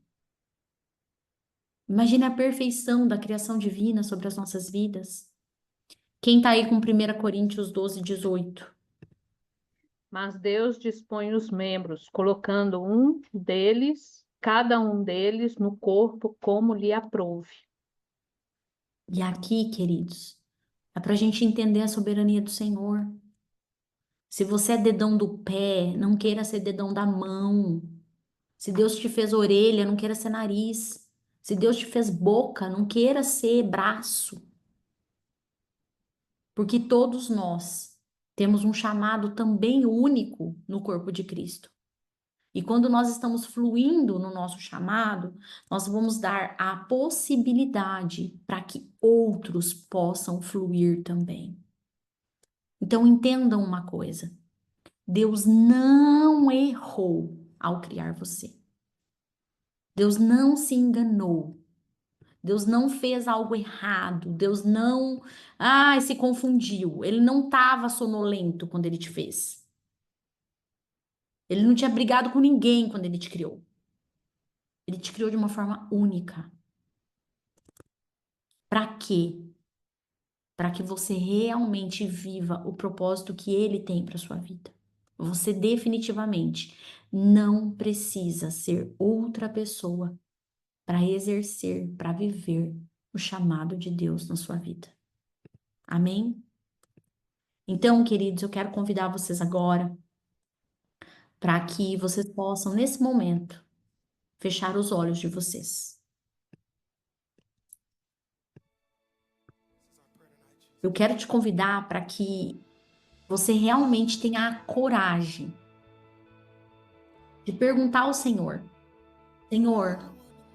a perfeição da criação divina sobre as nossas vidas. Quem tá aí com 1 Coríntios 12, 18? Mas Deus dispõe os membros, colocando cada um deles no corpo como lhe aprouve. E aqui, queridos, é para a gente entender a soberania do Senhor. Se você é dedão do pé, não queira ser dedão da mão. Se Deus te fez orelha, não queira ser nariz. Se Deus te fez boca, não queira ser braço. Porque todos nós temos um chamado também único no corpo de Cristo. E quando nós estamos fluindo no nosso chamado, nós vamos dar a possibilidade para que outros possam fluir também. Então entendam uma coisa: Deus não errou ao criar você. Deus não se enganou. Deus não fez algo errado. Deus não, se confundiu. Ele não estava sonolento quando ele te fez. Ele não tinha brigado com ninguém quando ele te criou. Ele te criou de uma forma única. Para quê? Para que você realmente viva o propósito que ele tem para sua vida. Você definitivamente não precisa ser outra pessoa para exercer, para viver o chamado de Deus na sua vida. Amém? Então, queridos, eu quero convidar vocês agora para que vocês possam, nesse momento, fechar os olhos de vocês. Eu quero te convidar para que você realmente tenha a coragem de perguntar ao Senhor: Senhor,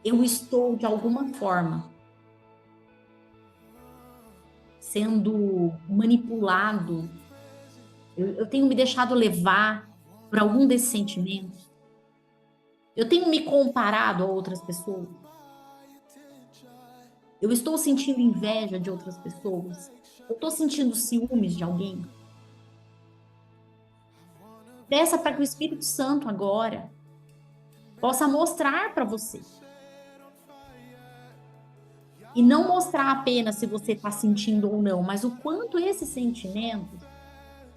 eu estou de alguma forma sendo manipulado, eu tenho me deixado levar por algum desses sentimentos, eu tenho me comparado a outras pessoas, eu estou sentindo inveja de outras pessoas, eu estou sentindo ciúmes de alguém. Peça para que o Espírito Santo agora possa mostrar para você. E não mostrar apenas se você está sentindo ou não, mas o quanto esses sentimentos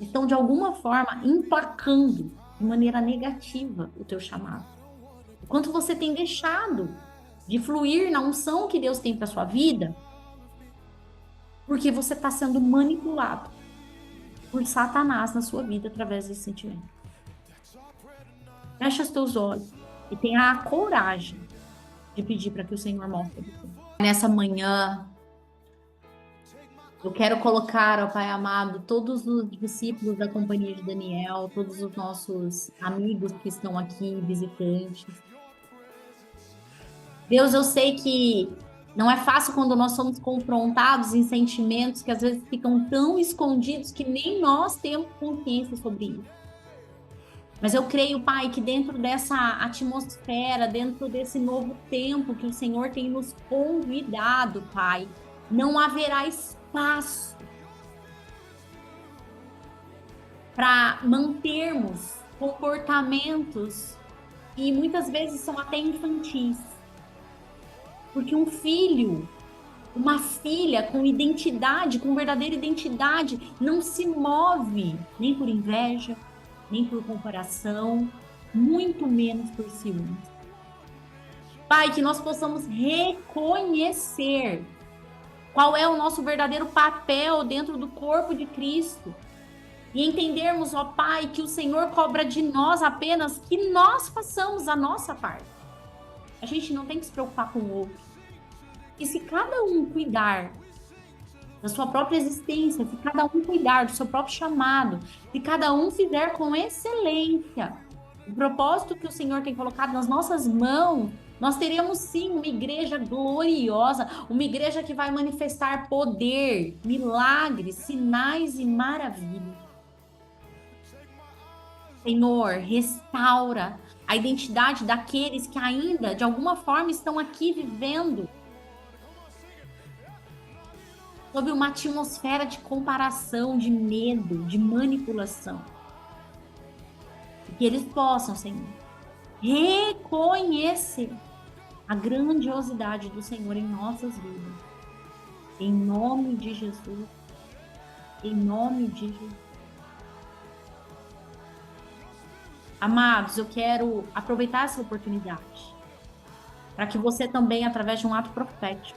estão de alguma forma emplacando de maneira negativa o teu chamado. O quanto você tem deixado de fluir na unção que Deus tem para sua vida, porque você está sendo manipulado por Satanás na sua vida através desse sentimento. Fecha os teus olhos e tenha a coragem de pedir para que o Senhor mostre você. Nessa manhã, eu quero colocar, ó Pai amado, todos os discípulos da Companhia de Daniel, todos os nossos amigos que estão aqui, visitantes. Deus, eu sei que não é fácil quando nós somos confrontados em sentimentos que às vezes ficam tão escondidos que nem nós temos consciência sobre isso. Mas eu creio, Pai, que dentro dessa atmosfera, dentro desse novo tempo que o Senhor tem nos convidado, Pai, não haverá espaço para mantermos comportamentos que muitas vezes são até infantis. Porque um filho, uma filha com identidade, com verdadeira identidade, não se move nem por inveja, nem por comparação, muito menos por ciúmes. Pai, que nós possamos reconhecer qual é o nosso verdadeiro papel dentro do corpo de Cristo e entendermos, ó Pai, que o Senhor cobra de nós apenas que nós façamos a nossa parte. A gente não tem que se preocupar com o outro. E se cada um cuidar da sua própria existência, se cada um cuidar do seu próprio chamado, se cada um fizer com excelência o propósito que o Senhor tem colocado nas nossas mãos, nós teremos sim uma igreja gloriosa, uma igreja que vai manifestar poder, milagres, sinais e maravilhas. Senhor, restaura a identidade daqueles que ainda, de alguma forma, estão aqui vivendo sob uma atmosfera de comparação, de medo, de manipulação. E que eles possam, Senhor, reconhecer a grandiosidade do Senhor em nossas vidas. Em nome de Jesus. Em nome de Jesus. Amados, eu quero aproveitar essa oportunidade para que você também, através de um ato profético,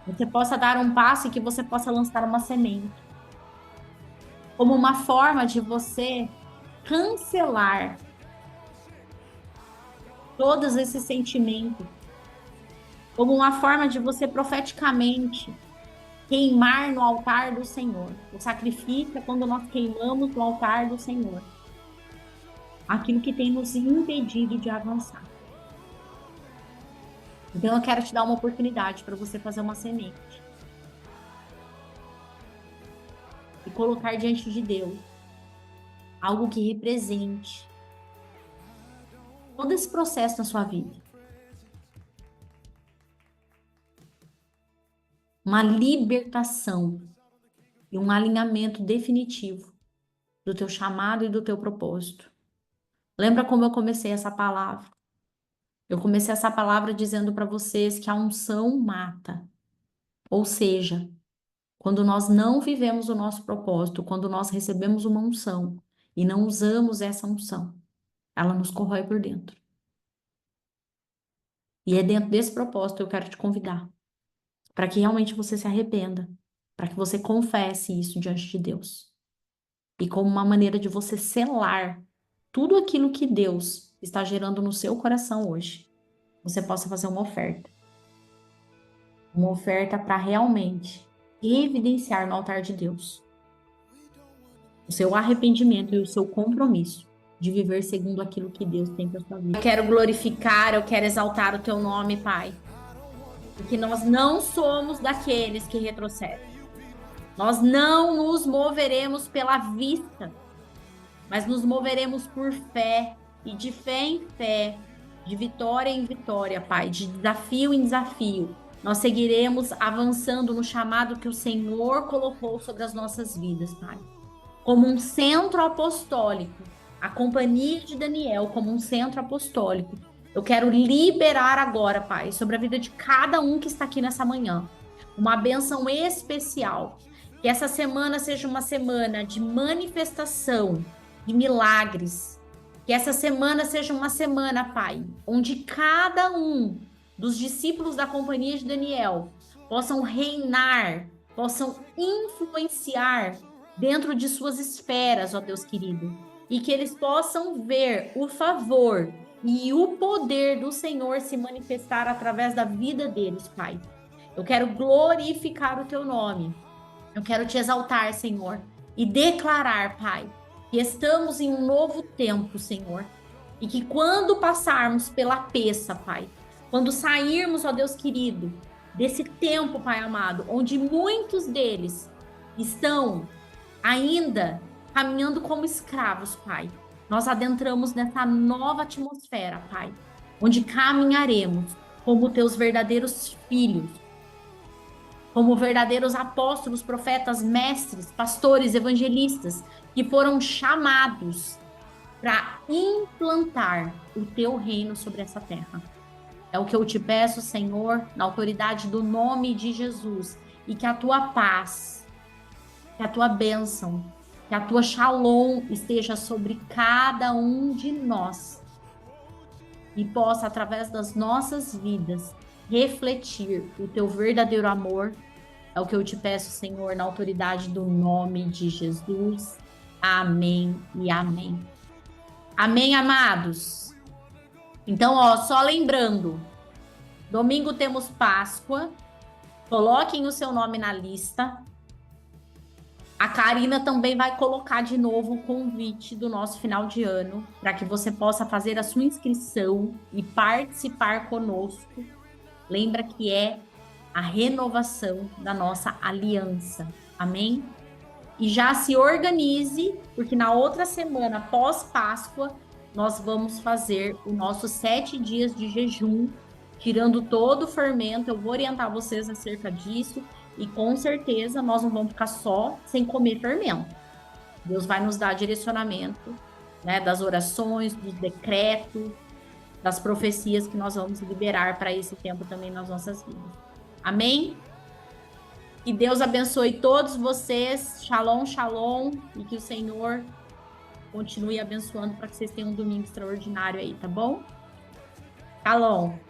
você possa dar um passo e que você possa lançar uma semente. Como uma forma de você cancelar todos esses sentimentos. Como uma forma de você profeticamente queimar no altar do Senhor. O sacrifício é quando nós queimamos no altar do Senhor aquilo que tem nos impedido de avançar. Então eu quero te dar uma oportunidade para você fazer uma semente e colocar diante de Deus algo que represente todo esse processo na sua vida. Uma libertação e um alinhamento definitivo do teu chamado e do teu propósito. Lembra como eu comecei essa palavra? Eu comecei essa palavra dizendo para vocês que a unção mata. Ou seja, quando nós não vivemos o nosso propósito, quando nós recebemos uma unção e não usamos essa unção, ela nos corrói por dentro. E é dentro desse propósito que eu quero te convidar, para que realmente você se arrependa, para que você confesse isso diante de Deus. E como uma maneira de você selar tudo aquilo que Deus está gerando no seu coração hoje, você possa fazer uma oferta. Uma oferta para realmente evidenciar no altar de Deus o seu arrependimento e o seu compromisso de viver segundo aquilo que Deus tem para sua vida. Eu quero glorificar, eu quero exaltar o teu nome, Pai. Porque nós não somos daqueles que retrocedem. Nós não nos moveremos pela vista, mas nos moveremos por fé, e de fé em fé, de vitória em vitória, Pai, de desafio em desafio. Nós seguiremos avançando no chamado que o Senhor colocou sobre as nossas vidas, Pai. Como um centro apostólico, a Companhia de Daniel, como um centro apostólico, eu quero liberar agora, Pai, sobre a vida de cada um que está aqui nessa manhã, uma bênção especial. Que essa semana seja uma semana de manifestação, de milagres. Que essa semana seja uma semana, Pai, onde cada um dos discípulos da Companhia de Daniel possam reinar, possam influenciar dentro de suas esferas, ó Deus querido. E que eles possam ver o favor e o poder do Senhor se manifestar através da vida deles, Pai. Eu quero glorificar o teu nome. Eu quero te exaltar, Senhor, e declarar, Pai, que estamos em um novo tempo, Senhor, e que quando passarmos pela peça, Pai, quando sairmos, ó Deus querido, desse tempo, Pai amado, onde muitos deles estão ainda caminhando como escravos, Pai, nós adentramos nessa nova atmosfera, Pai, onde caminharemos como teus verdadeiros filhos, como verdadeiros apóstolos, profetas, mestres, pastores, evangelistas, que foram chamados para implantar o teu reino sobre essa terra. É o que eu te peço, Senhor, na autoridade do nome de Jesus, e que a tua paz, que a tua bênção, que a tua shalom esteja sobre cada um de nós e possa, através das nossas vidas, refletir o teu verdadeiro amor. É o que eu te peço, Senhor, na autoridade do nome de Jesus. Amém e amém. Amém, amados? Então, ó, só lembrando, domingo temos Páscoa. Coloquem o seu nome na lista. A Karina também vai colocar de novo o convite do nosso final de ano, para que você possa fazer a sua inscrição e participar conosco. Lembra que é a renovação da nossa aliança. Amém? E já se organize, porque na outra semana, pós-Páscoa, nós vamos fazer os nossos 7 dias de jejum tirando todo o fermento. Eu vou orientar vocês acerca disso e com certeza nós não vamos ficar só sem comer fermento. Deus vai nos dar direcionamento, né, das orações, dos decretos, das profecias que nós vamos liberar para esse tempo também nas nossas vidas. Amém? Que Deus abençoe todos vocês. Shalom, shalom. E que o Senhor continue abençoando para que vocês tenham um domingo extraordinário aí, tá bom? Shalom.